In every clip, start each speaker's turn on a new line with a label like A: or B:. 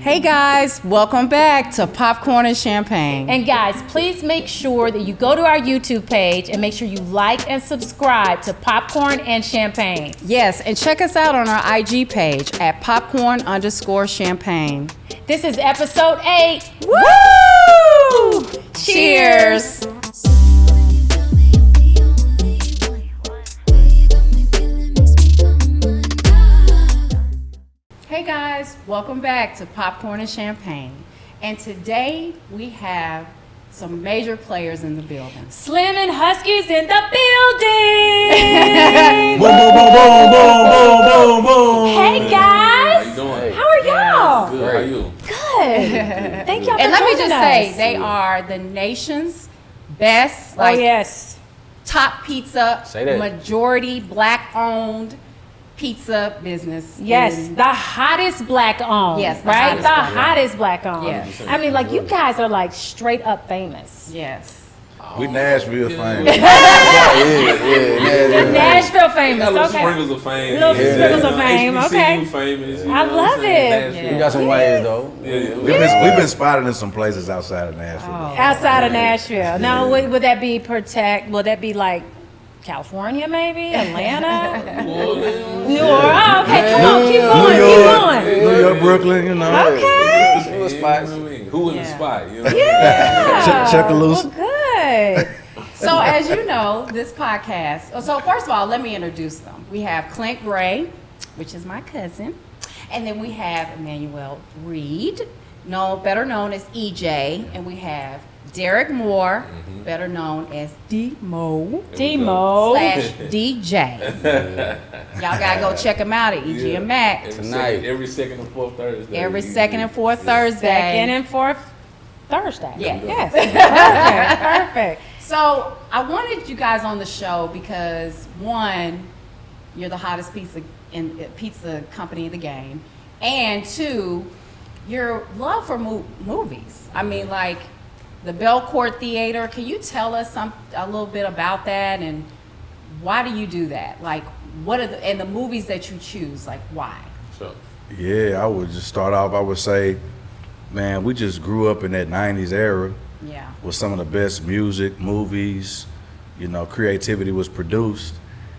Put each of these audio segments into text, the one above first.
A: Hey guys, welcome back to Popcorn and Champagne.
B: And guys, please make sure that you go to our YouTube page and make sure you like and subscribe to Popcorn and Champagne.
A: Yes, and check us out on our IG page at popcorn_champagne.
B: This is episode 8.
A: Woo! Cheers! Hey guys, welcome back to Popcorn and Champagne. And today we have some major players in the building.
B: Slim and Husky's in the building!
C: Boom, boom, boom, boom, boom, boom, boom, boom.
B: Hey guys!
D: How you doing?
B: How are y'all?
D: Good. How you?
B: Good. Thank y'all for
A: And let me
B: joining
A: just
B: us.
A: say, they are the nation's best, like,
B: yes.
A: top pizza,
C: Say that.
A: majority black-owned pizza business.
B: Yes,
A: in-
B: the hottest black owned.
A: Yes, the
B: right?
A: hottest
B: The
A: black-
B: hottest black owned.
A: Yes.
B: I mean, like, you guys are like straight up famous.
A: Yes.
C: We Nashville famous.
B: The Nashville famous.
D: Got little
B: Okay.
D: sprinkles of fame.
B: Little sprinkles of fame,
D: HBCU
B: okay.
D: famous.
B: I love it.
E: We got some ways though.
C: We've been spotted in some places outside of Nashville.
B: Outside of Nashville. Now, would that be would that be like California maybe? Atlanta? New Orleans. Oh, okay, come on, keep going, keep going.
C: New York, Brooklyn, you know.
B: Okay.
D: Little spots. Who in the spot? You know?
B: Yeah.
C: Chuckaloo.
B: Well, good.
A: So as you know, this podcast, so first of all, let me introduce them. We have Clint Gray, which is my cousin, and then we have Emmanuel Reed, better known as EJ, and we have Derek Moore, better known as D-Mo
B: Demo.
A: / DJ. Y'all gotta go check him out at EG and Mac.
D: Every second and fourth Thursday.
A: Every second and fourth Thursday.
B: Second and fourth Thursday.
A: Yeah.
B: Yes. Perfect.
A: So I wanted you guys on the show because one, you're the hottest pizza company in the game, and two, your love for movies. I mean, like the Belcourt Theater. Can you tell us a little bit about that, and why do you do that? Like, what are the movies that you choose? Like, why?
D: Sure.
C: Yeah, I would just start off, I would say, man, we just grew up in that 90s era
A: Yeah.
C: with some of the best music, movies, you know, creativity was produced.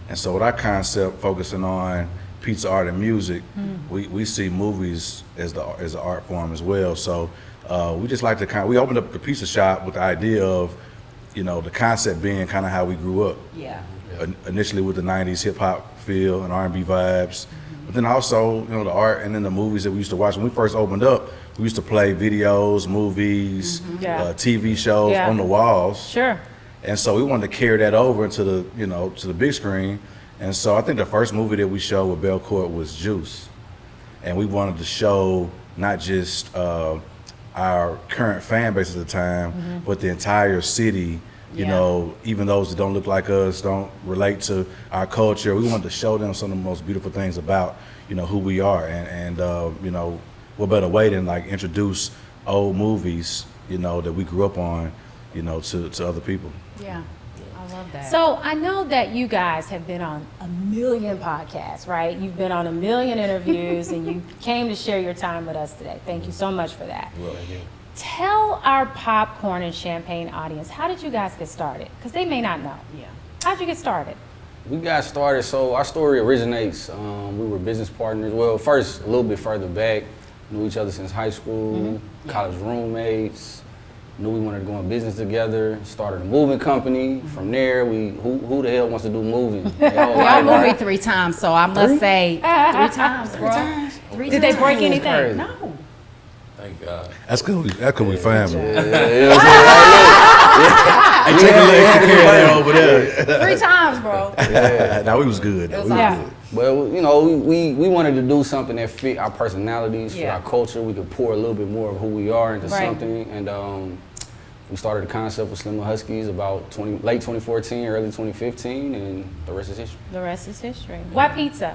C: And so with our concept focusing on pizza art and music, we see movies as an art form as well. So we just like to we opened up the pizza shop with the idea of, you know, the concept being kind of how we grew up.
A: Yeah.
C: Initially with the 90s hip hop feel and R&B vibes, but then also, you know, the art and then the movies that we used to watch. When we first opened up, we used to play videos, movies,
B: Yeah.
C: TV shows
B: Yeah.
C: on the walls.
B: Sure.
C: And so we wanted to carry that over into the, you know, to the big screen. And so I think the first movie that we showed with Belcourt was Juice. And we wanted to show not just our current fan base at the time, but the entire city, you
A: Yeah.
C: know, even those that don't look like us, don't relate to our culture. We wanted to show them some of the most beautiful things about, you know, who we are. And you know, what better way than like introduce old movies, you know, that we grew up on, you know, to other people.
A: Yeah. I love that.
B: So I know that you guys have been on a million podcasts, right? You've been on a million interviews and you came to share your time with us today. Thank you so much for that. Tell our Popcorn and Champagne audience, how did you guys get started? Because they may not know.
A: Yeah.
B: How'd you get started?
E: We got started, so our story originates, we were business partners. Well, first, a little bit further back, knew each other since high school, college roommates, knew we wanted to go in business together, started a moving company. From there, who the hell wants to do movies?
A: Y'all moved me 3 times, so I must say 3 times, bro. 3
B: Did they
A: times.
B: break anything?
E: Crazy.
A: No.
D: Thank God.
C: That's cool. We family.
E: Yeah,
C: Hey, take a little extra care of that over there.
A: 3 times, bro.
C: Now we was good.
A: It was
C: We was
B: awesome.
C: good.
E: Well, you know, we wanted to do something that fit our personalities, fit
A: Yeah.
E: our culture. We could pour a little bit more of who we are into
B: Right.
E: something. And we started the concept with Slim Huskies about late 2014, early 2015, and the rest is history.
B: The rest is history. Why pizza?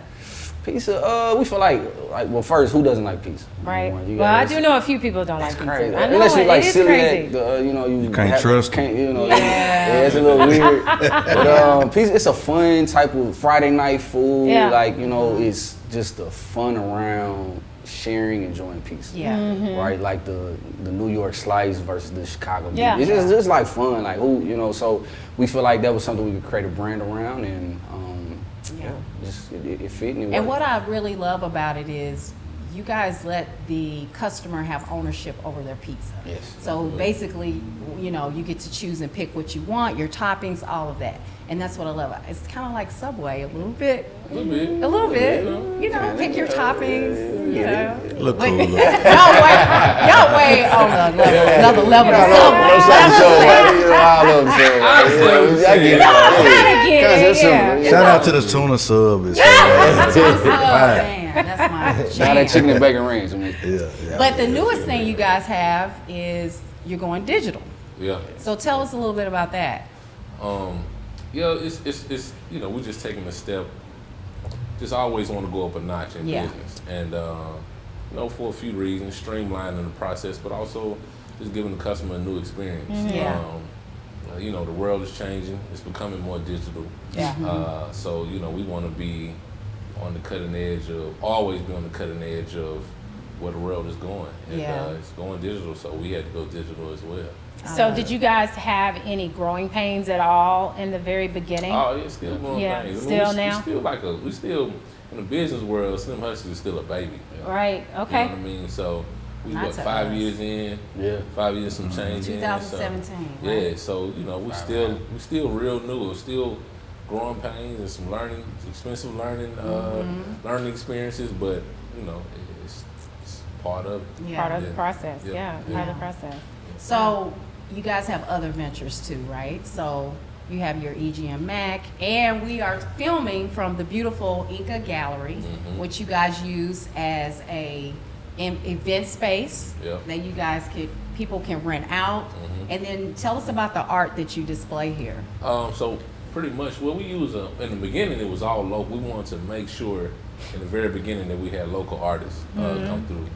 E: Pizza, we feel like, well, first, who doesn't like pizza?
B: Right.
E: Number one, you
B: Well, I
E: gotta-
B: do know a few people don't like
E: That's
B: pizza.
E: crazy.
B: I know
E: Unless you like
B: it is
E: silly
B: crazy.
E: you know, you
C: can't trust 'em.
E: you know,
A: Yeah.
E: it's a little weird. But pizza, it's a fun type of Friday night food.
B: Yeah.
E: Like, you know, it's just a fun around sharing, enjoying pizza.
A: Yeah.
E: Right, like the New York slice versus the Chicago.
B: Yeah.
E: It's just like fun, like who, you know. So we feel like that was something we could create a brand around, and just it fit and it
A: And
E: worked.
A: what I really love about it is you guys let the customer have ownership over their pizza.
E: Yes.
A: So basically, you know, you get to choose and pick what you want, your toppings, all of that. And that's what I love. It's kind of like Subway, a little bit.
D: A little bit.
A: A little bit. You know, pick your toppings, you know.
C: Look cool.
A: Y'all way on another level of Subway.
C: Shout out to the tuna sub. It's
A: Oh, man, that's my
E: Now that
A: jam.
E: chicken and bacon range. I mean,
C: yeah.
A: But the newest thing you guys have is you're going digital.
D: Yeah.
A: So tell us a little bit about that.
D: Yeah, it's you know, we're just taking a step. Just always want to go up a notch in
A: Yeah.
D: business, and you know, for a few reasons, streamlining the process, but also just giving the customer a new experience.
A: Yeah.
D: You know, the world is changing; it's becoming more digital.
A: Yeah.
D: So you know, we want to be on the cutting edge always be on the cutting edge of where the world is going, and
A: Yeah.
D: it's going digital. So we had to go digital as well.
B: So did you guys have any growing pains at all in the very beginning?
D: Oh, it's still going
B: Yeah,
D: things.
B: still now?
D: We still in the business world. Slim Husky is still a baby.
B: Right, okay.
D: You know what I mean? So we
A: Not
D: what
A: to
D: 5
A: us.
D: years in, 5 years some change in.
A: 2017,
D: So,
A: right?
D: yeah. So you know we still real new. It's still growing pains and some expensive learning experiences. But you know it's part of it.
B: Part of the
D: Yeah.
B: process,
D: Yeah.
B: yeah,
D: Yeah.
B: part of the process.
A: So you guys have other ventures too, right? So you have your EGM Mac, and we are filming from the beautiful Inca Gallery, which you guys use as a event space
D: Yep.
A: that you guys people can rent out. And then tell us about the art that you display here.
D: So pretty much what we use in the beginning, it was all local. We wanted to make sure in the very beginning that we had local artists come through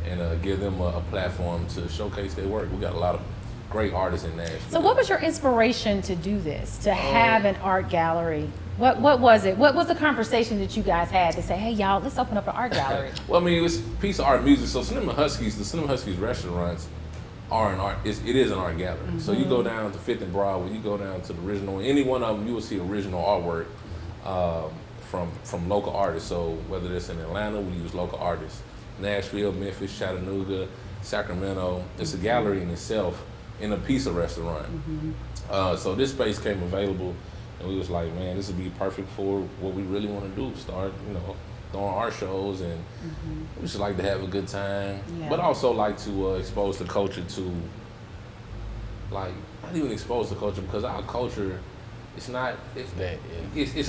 D: and give them a platform to showcase their work. We got a lot of great artists in Nashville.
B: So what was your inspiration to do this, to have an art gallery? What was it? What was the conversation that you guys had to say, hey, y'all, let's open up an art gallery?
D: Well, I mean, it's a piece of art music. So the Slim Huskies restaurants are an art. It is an art gallery. So you go down to 5th and Broadway, you go down to the original. Any one of them, you will see original artwork from local artists. So whether it's in Atlanta, we use local artists. Nashville, Memphis, Chattanooga, Sacramento. It's a gallery in itself in a pizza restaurant. So this space came available, and we was like, man, this would be perfect for what we really want to do. Start, you know, throwing art shows, and we just like to have a good time,
A: Yeah.
D: but also like to expose the culture to, like, not even expose the culture, because our culture, it's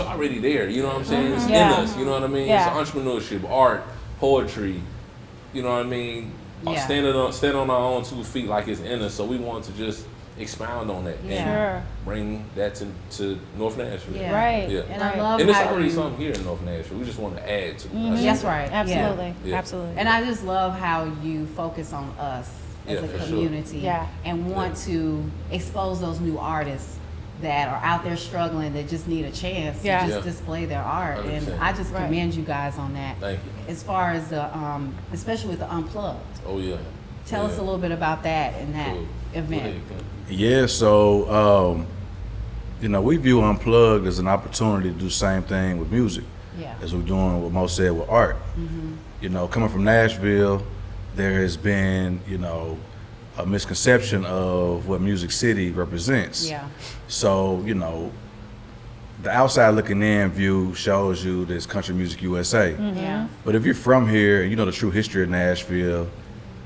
D: already there. You know what I'm saying? It's
B: Yeah.
D: in us. You know what I mean?
B: Yeah.
D: It's entrepreneurship, art, poetry. You know what I mean?
A: Yeah.
D: Stand on our own 2 feet like it's in us. So we want to just expound on that
A: Yeah.
D: and
B: Sure.
D: bring that to North Nashville.
A: Yeah.
B: Right.
D: Yeah.
A: And I
B: Right.
A: love
D: And it's
A: how
D: already
A: you,
D: something here in North Nashville. We just want to add to it.
A: That's right.
B: Absolutely,
D: Yeah.
B: absolutely.
A: And I just love how you focus on us as
D: Yeah,
A: a
D: for sure.
A: community
B: Yeah.
A: and want to expose those new artists that are out there struggling that just need a chance
B: Yeah.
A: to just
D: Yeah.
A: display their art.
D: 100%.
A: And I just
B: Right.
A: commend you guys on that.
D: Thank you.
A: As far as the, especially with the Unplugged.
D: Oh, yeah.
A: Tell us a little bit about that and that
D: Cool.
A: event.
D: Go ahead, Ken.
C: Yeah, so you know, we view Unplugged as an opportunity to do the same thing with music
A: Yeah.
C: as we're doing what Mo said with art. You know, coming from Nashville, there has been, you know, a misconception of what Music City represents.
A: Yeah.
C: So, you know, the outside looking in view shows you this Country Music USA.
A: Yeah.
C: But if you're from here and you know the true history of Nashville,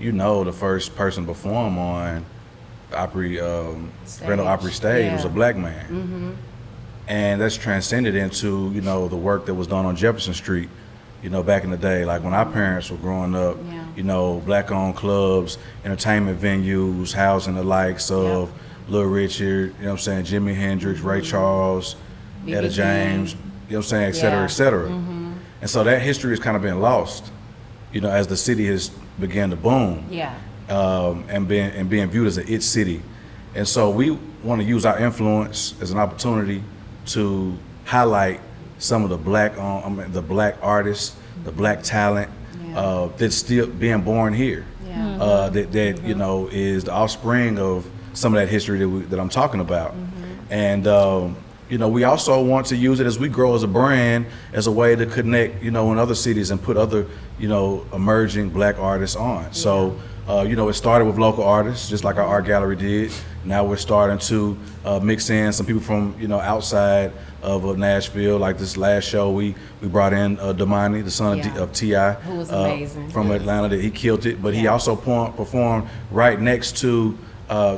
C: you know the first person to perform on the Opry, Grand Ole Opry stage was a
A: Yeah.
C: black man. And that's transcended into, you know, the work that was done on Jefferson Street, you know, back in the day. Like when our parents were growing up,
A: Yeah.
C: you know, black-owned clubs, entertainment venues, housing the likes of Little Richard, you know what I'm saying, Jimi Hendrix, Ray Charles,
A: B.B.
C: Etta James,
A: King.
C: you know what I'm saying, et cetera,
A: Yeah.
C: et cetera. And so that history has kind of been lost, you know, as the city has began to boom
A: Yeah.
C: and being viewed as an it city. And so we want to use our influence as an opportunity to highlight some of the black artists, the black talent, that's still being born here.
A: Yeah.
C: That you know is the offspring of some of that history that I'm talking about. And you know, we also want to use it as we grow as a brand as a way to connect, you know, in other cities and put other, you know, emerging Black artists on. So, you know, it started with local artists, just like our art gallery did. Now we're starting to mix in some people from, you know, outside of Nashville. Like this last show, we brought in Damani, the son of T.I.
A: Who was amazing.
C: From Atlanta. That he killed it. But he also performed right next to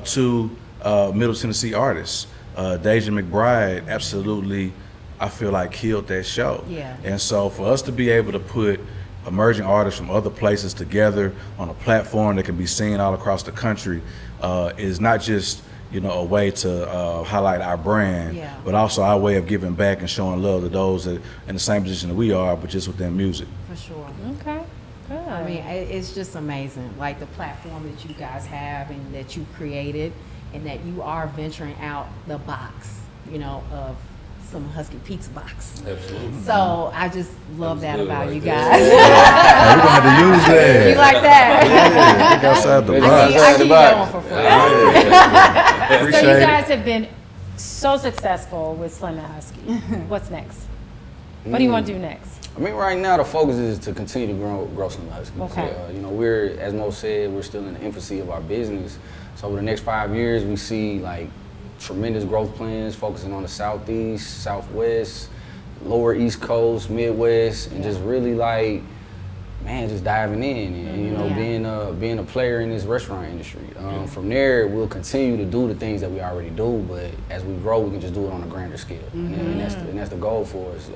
C: two Middle Tennessee artists. Deja McBride absolutely, I feel like, killed that show.
A: Yeah.
C: And so for us to be able to put emerging artists from other places together on a platform that can be seen all across the country is not just, you know, a way to highlight our brand, but also our way of giving back and showing love to those that in the same position that we are, but just within music.
A: For sure.
B: Okay. Good.
A: I mean, it's just amazing, like the platform that you guys have and that you created, and that you are venturing out the box, you know, of some Husky pizza box.
D: Absolutely.
A: So I just love that
D: good
A: about
D: right
A: you
D: there.
A: guys.
C: We're gonna have to use that.
A: You like that?
C: Yeah, think outside the
A: I
C: box.
A: give you that one for free.
B: So you
C: Appreciate it.
B: guys have been so successful with Slim Husky. What's next? What do you want to do next?
E: I mean, right now the focus is to continue to grow Slim Husky.
B: Okay.
E: You know, we're, as Mo said, we're still in the infancy of our business. So over the next 5 years, we see like tremendous growth plans, focusing on the Southeast, Southwest, Lower East Coast, Midwest, and just really like, man, just diving in and, you know, being a player in this restaurant industry. From there, we'll continue to do the things that we already do, but as we grow, we can just do it on a grander scale. And that's the goal for us.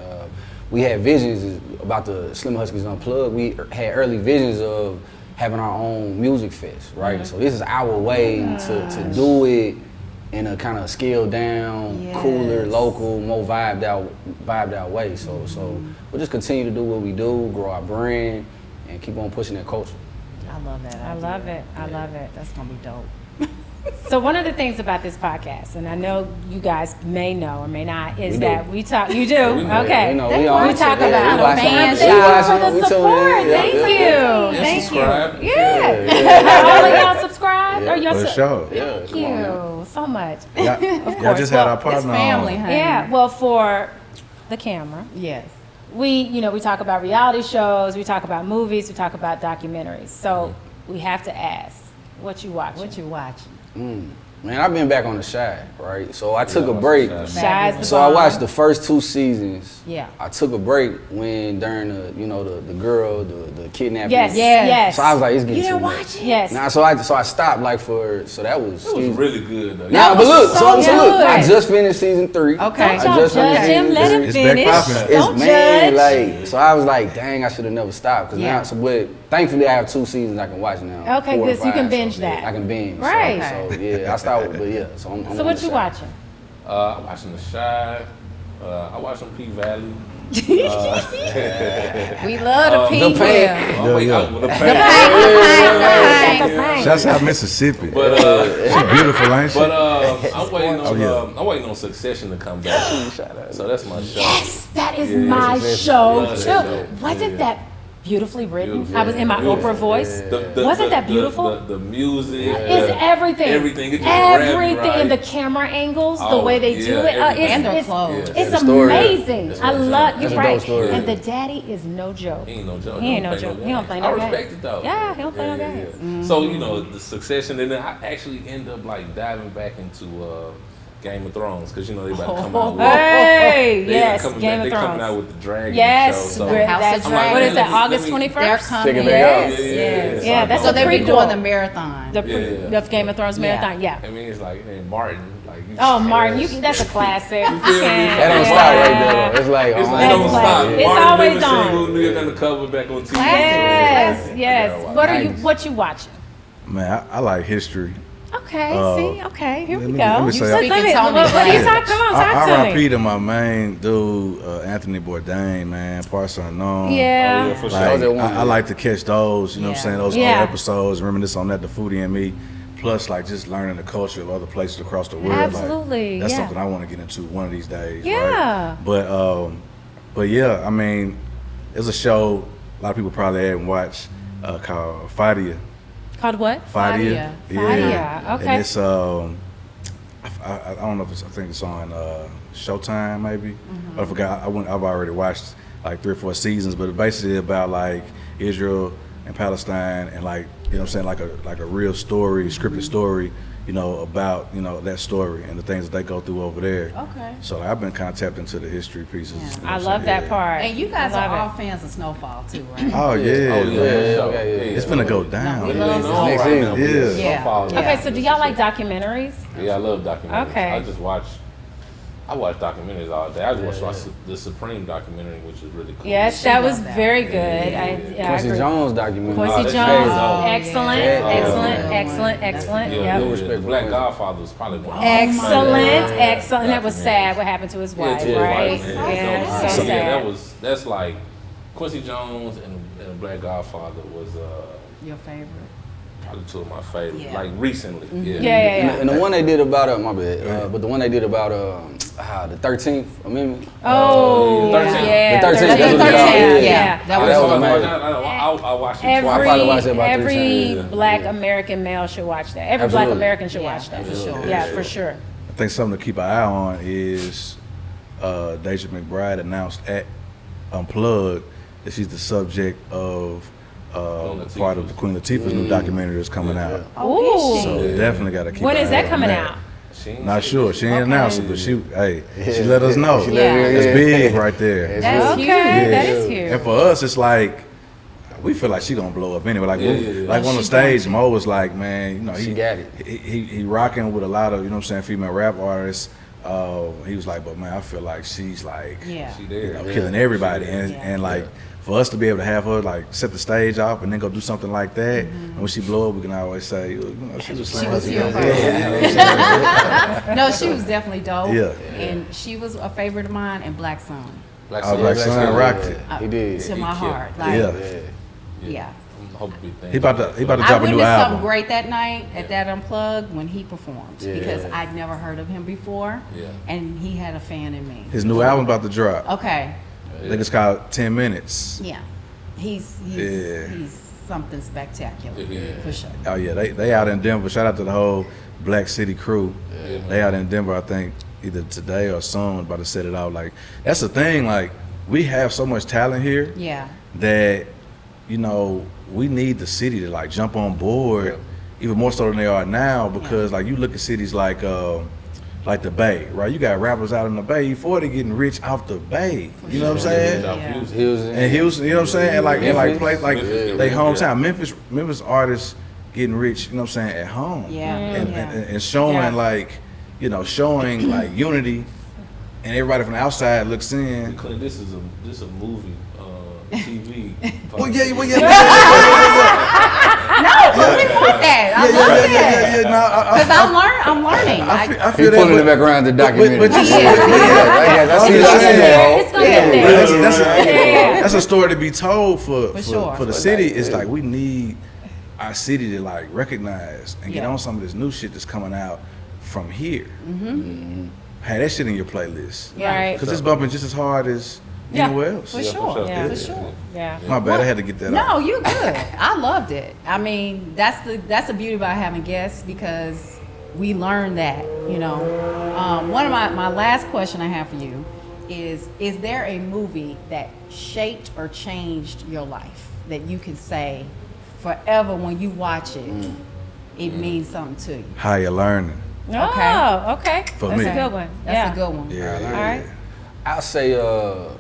E: We had visions about the Slim Huskies Unplugged. We had early visions of having our own music fest, right? So this is our way to do it in a kind of scaled down, cooler, local, more vibed out way. So we'll just continue to do what we do, grow our brand, and keep on pushing that culture.
A: I love that.
B: I love it. I love it.
A: That's gonna be dope.
B: So one of the things about this podcast, and I know you guys may know or may not, is
E: We
B: that
E: do.
B: we talk. You do,
E: We know,
B: okay?
E: we know, we
B: We
E: all
B: talk
E: watch it.
B: about
E: We watch it.
A: fan
E: We
B: Thank you
E: watch
B: for
E: it.
B: the
E: We tell
B: support.
E: you, yeah,
B: Thank
E: yeah.
B: you.
D: And
B: Thank
D: subscribe.
B: you. Yeah. All of y'all subscribe.
E: Yeah.
B: Or y'all
C: For sure.
B: Thank
E: come on now.
B: you so much.
C: Y'all just had our partner
A: It's family,
C: on.
A: honey.
B: Yeah. Well, for the camera,
A: Yes.
B: we talk about reality shows, we talk about movies, we talk about documentaries. So we have to ask, what you watching?
A: What you watching?
E: Man, I've been back on the Shy, right? So I took a break.
B: Shy's the
E: So I
B: bomb.
E: watched the first 2 seasons.
A: Yeah.
E: I took a break when during the girl, the kidnapping.
B: Yes.
A: Yes.
B: Yes.
E: So I was like, it's getting
A: You
E: too
A: didn't
E: much.
A: watch it?
B: Yes.
E: Nah, so I stopped like so that was.
D: It was really good though.
E: Nah, but look,
B: so
E: so look, I
B: good.
E: just finished season 3.
A: Okay.
B: Don't
E: I
B: y'all
E: just
B: judge
E: finished
B: him.
E: season
B: Let him
E: three.
C: It's back
B: finish.
C: popping.
E: It's
B: Don't
E: man,
B: judge.
E: like, so I was like, dang, I should have never stopped. Cause
A: Yeah.
E: now, but thankfully I have 2 seasons I can watch now.
B: Okay,
E: 4 or
B: good, so you can
E: 5,
B: binge
E: so
B: that.
E: I can binge.
B: Right.
E: So yeah, I stopped, but yeah. So I'm
B: So
E: on
B: what
E: the
B: you
E: Shy.
B: watching?
D: I'm watching The Shy. I watch some P Valley.
A: We love the
E: The
A: people.
E: paint.
D: I'm waiting out with the pain.
C: Shouts out Mississippi.
D: But
C: She's beautiful, ain't she?
D: But I'm waiting on
C: yeah.
D: I'm waiting on Succession to come back. So that's my show.
B: Yes, that is
D: Yeah,
B: my
D: Succession.
B: show
D: Love
B: too.
D: that show.
B: Wasn't
D: Yeah.
B: that beautifully written?
D: Beautiful.
B: I was in my
D: Beautiful.
B: Oprah voice. Wasn't that beautiful?
D: The music.
B: It's everything.
D: Everything. It just
B: Everything.
D: grabbed you,
B: And the
D: right?
B: camera angles, the
D: Oh,
B: way they do
D: yeah,
B: it.
D: everything.
A: And their
B: It's,
A: clothes.
B: it's
E: The story.
B: amazing.
D: That's
B: I
D: what I'm
B: love,
D: saying.
B: you're
E: That's a
B: right.
E: dope story.
B: And the daddy is no joke.
D: He ain't no joke.
B: He ain't no joke. He don't play no
D: I
B: games.
D: respect it though.
B: Yeah, he don't play no games.
D: So the Succession, and then I actually end up like diving back into Game of Thrones because they about to come out. With,
B: Hey,
D: they
B: yes,
D: coming
B: Game
D: back,
B: of
D: they coming out
B: Thrones.
D: with the Dragon
B: Yes,
D: show. So
B: we're-
A: House
B: that's
A: of
B: right. What is that,
A: Dragons.
B: August
D: Let me-
B: 21st?
A: They're coming.
E: Figure it
B: Yes,
E: out.
B: yes.
D: so
B: Yeah,
D: I
B: that's
A: So
B: a
A: they'll be
B: prequel.
A: doing the marathon.
B: The Game of Thrones marathon, yeah.
D: I mean, it's like Martin. Like
B: Oh, Martin, that's a classic.
E: That don't stop right there. Though. It's like,
D: It's
E: oh,
D: like it don't
B: That's
D: stop.
B: like- it's
D: Martin
B: always
D: living
B: on.
D: single, nigga undercover back on TV.
B: Yes,
D: So,
B: yes.
D: I gotta
B: What are
E: Nice.
B: what you watching?
C: Man, I like history.
B: Okay, see, okay, here we
C: let me-
B: go.
C: let me
B: You
C: say-
B: said
A: Speaking
B: that.
A: Tony
B: What are you
A: Black.
B: talking? Come on, talk to
C: R.I.P.
B: me.
C: to my main dude, Anthony Bourdain, man, Parts Unknown.
B: Yeah.
D: Oh, yeah, for sure.
C: Like,
E: That one,
C: I
E: yeah.
C: like to catch those, you know what I'm saying, those
B: Yeah.
C: old episodes, reminisce on that, the foodie and me, plus like just learning the culture of other places across the world.
B: Absolutely,
C: Like, that's
B: yeah.
C: something I want to get into one of these days.
B: Yeah.
C: Right? But yeah, I mean, it's a show a lot of people probably haven't watched called Fadia.
B: Called what?
C: Fadia.
B: Fadia, okay.
C: And it's I don't know if it's, I think it's on Showtime maybe. I forgot. I've already watched like 3 or 4 seasons, but it's basically about like Israel and Palestine and like, you know what I'm saying, like a real story, scripted story, you know, about, you know, that story and the things that they go through over there.
A: Okay.
C: So like, I've been kind of tapped into the history pieces.
A: Yeah.
C: You know
B: I
C: what I'm
B: love
C: saying?
B: that part.
A: And you guys
B: I
A: are
B: love
A: all
B: it.
A: fans of Snowfall too, right?
C: Oh yeah.
E: Yeah.
C: It's finna go down.
A: we
C: man.
A: love
D: It's on
E: Next
D: right
E: season.
D: now, but
C: Yeah.
A: Yeah.
D: Snowfall is-
B: Okay, so do y'all like documentaries?
D: Yeah, I love documentaries.
B: Okay.
D: I watch documentaries all day. I just watched the Supreme documentary, which is really cool.
B: Yes,
A: She
B: that was
A: loved that.
B: very good. I
E: Quincy
B: agree.
E: Jones documentary.
B: Quincy
D: that's
B: Jones,
D: crazy.
B: excellent,
E: Yeah.
B: excellent,
A: Yeah.
B: excellent,
A: That's
B: excellent.
D: Yeah,
B: Yep.
E: no respect
D: the
E: for
D: Black
E: Quincy.
D: Godfather was probably one of
B: Excellent,
A: God.
B: excellent. That was sad what happened to his wife,
D: to his
B: right?
D: wife, man.
B: Yeah,
D: So,
B: so
D: yeah,
B: sad.
D: that's like Quincy Jones and Black Godfather was
A: Your favorite?
D: probably 2 of my favorites.
A: Yeah.
D: Like recently, yeah.
B: Yeah.
E: And the one they did about my bad, but the one they did about the 13th Amendment.
B: Oh,
D: The 13th.
B: yeah.
E: The 13th, that's what it's called.
B: Yeah.
A: That
E: Oh,
A: was
E: that was
A: so
E: amazing.
D: I watched it
E: I
D: twice.
E: probably watched it
B: Every,
E: about 3
B: every
E: times.
B: black
E: Yeah.
B: American male should watch that. Every black
E: Absolutely.
B: American should
A: Yeah,
B: watch that.
A: for sure.
B: Yeah, for sure.
C: I think something to keep an eye on is Deja McBride announced at Unplugged that she's the subject of part of the Queen Latifah's new documentary that's coming out.
B: Ooh.
C: So definitely got to keep
B: When
C: an
B: is
C: eye
B: that
C: on
B: coming out?
D: She ain't
C: Not
D: say
C: sure.
D: shit.
C: She ain't announced it, but she let us know.
E: She
A: Yeah.
E: let me-
C: It's big right there.
A: That's
B: Okay,
A: huge.
B: that
C: Yeah.
B: is huge.
C: And for us, it's like we feel like she gonna blow up anyway. Like, like on the stage, Mo was like, man, you know,
E: She got it.
C: He rocking with a lot of, you know what I'm saying, female rap artists. He was like, but man, I feel like she's like,
A: Yeah.
D: She
C: you
D: there.
C: know, killing everybody, and
A: Yeah.
C: and like for us to be able to have her like set the stage up and then go do something like that, and when she blow up, we can always say, you know, she was
A: She was
C: Slim
A: your
C: Husky.
A: favorite. No, she was definitely dope.
C: Yeah.
A: And she was a favorite of mine and Black Sun.
D: Black
C: I was like,
D: Sun.
C: son rocked it.
E: He did.
A: To my
D: He killed
A: heart.
D: it.
A: Like,
C: Yeah.
A: yeah.
D: I'm hoping big things.
C: He about to
A: I
C: drop a new
A: witnessed
C: album.
A: something great that night at that Unplugged when he performed
E: Yeah.
A: because I'd never heard of him before,
D: Yeah.
A: and he had a fan in me.
C: His new album about to drop.
A: Okay,
C: I think it's called 10 Minutes.
A: yeah, he's
C: Yeah.
A: he's something spectacular
D: Yeah.
A: for sure.
C: Oh yeah, they out in Denver. Shout out to the whole Black City crew.
D: Yeah.
C: They out in Denver, I think, either today or soon, about to set it out. Like that's the thing. Like we have so much talent here
A: Yeah,
C: that you know we need the city to like jump on board, even more so than they are now. Because like you look at cities like the Bay, right? You got rappers out in the Bay. You getting rich off the Bay. You know what I'm saying?
A: Yeah.
E: He was
C: And Houston, you know what I'm saying? And like
E: Memphis.
C: place like
D: Memphis,
C: they
D: yeah.
C: hometown. Memphis artists getting rich, you know what I'm saying, at home.
A: Yeah.
C: And,
A: Yeah.
C: and showing
B: Yeah.
C: like, you know, showing like unity, and everybody from the outside looks in.
D: Clint, this is a movie, TV.
C: Well, yeah.
A: but we want that. I love that
C: No,
A: because I'm learning.
C: I
A: I
C: feel
E: He
C: that,
E: pulling
C: but-
E: the background to documentary.
C: but you see,
A: Yeah.
E: I see
C: I'm
E: that.
C: saying-
B: It's gonna get
C: But
B: there.
C: that's that's a story to be told for
A: sure.
C: the city. It's like we need our city to like recognize and get
A: Yeah.
C: on some of this new shit that's coming out from here. Have that shit in your playlist.
B: Right.
C: Because it's bumping just as hard as
B: Yeah.
C: anywhere else.
A: for sure,
B: Yeah.
A: for sure.
B: Yeah.
C: My bad, I had to get that
A: No,
C: out.
A: you're good. I loved it. I mean, that's the beauty about having guests because we learn that. You know, one of my last question I have for you is there a movie that shaped or changed your life that you can say forever when you watch it, it means something to you?
C: How you learning?
B: Oh, okay.
C: For
B: That's
C: me.
B: a good one.
A: That's a good one.
C: Yeah.
B: All right.
E: I'll say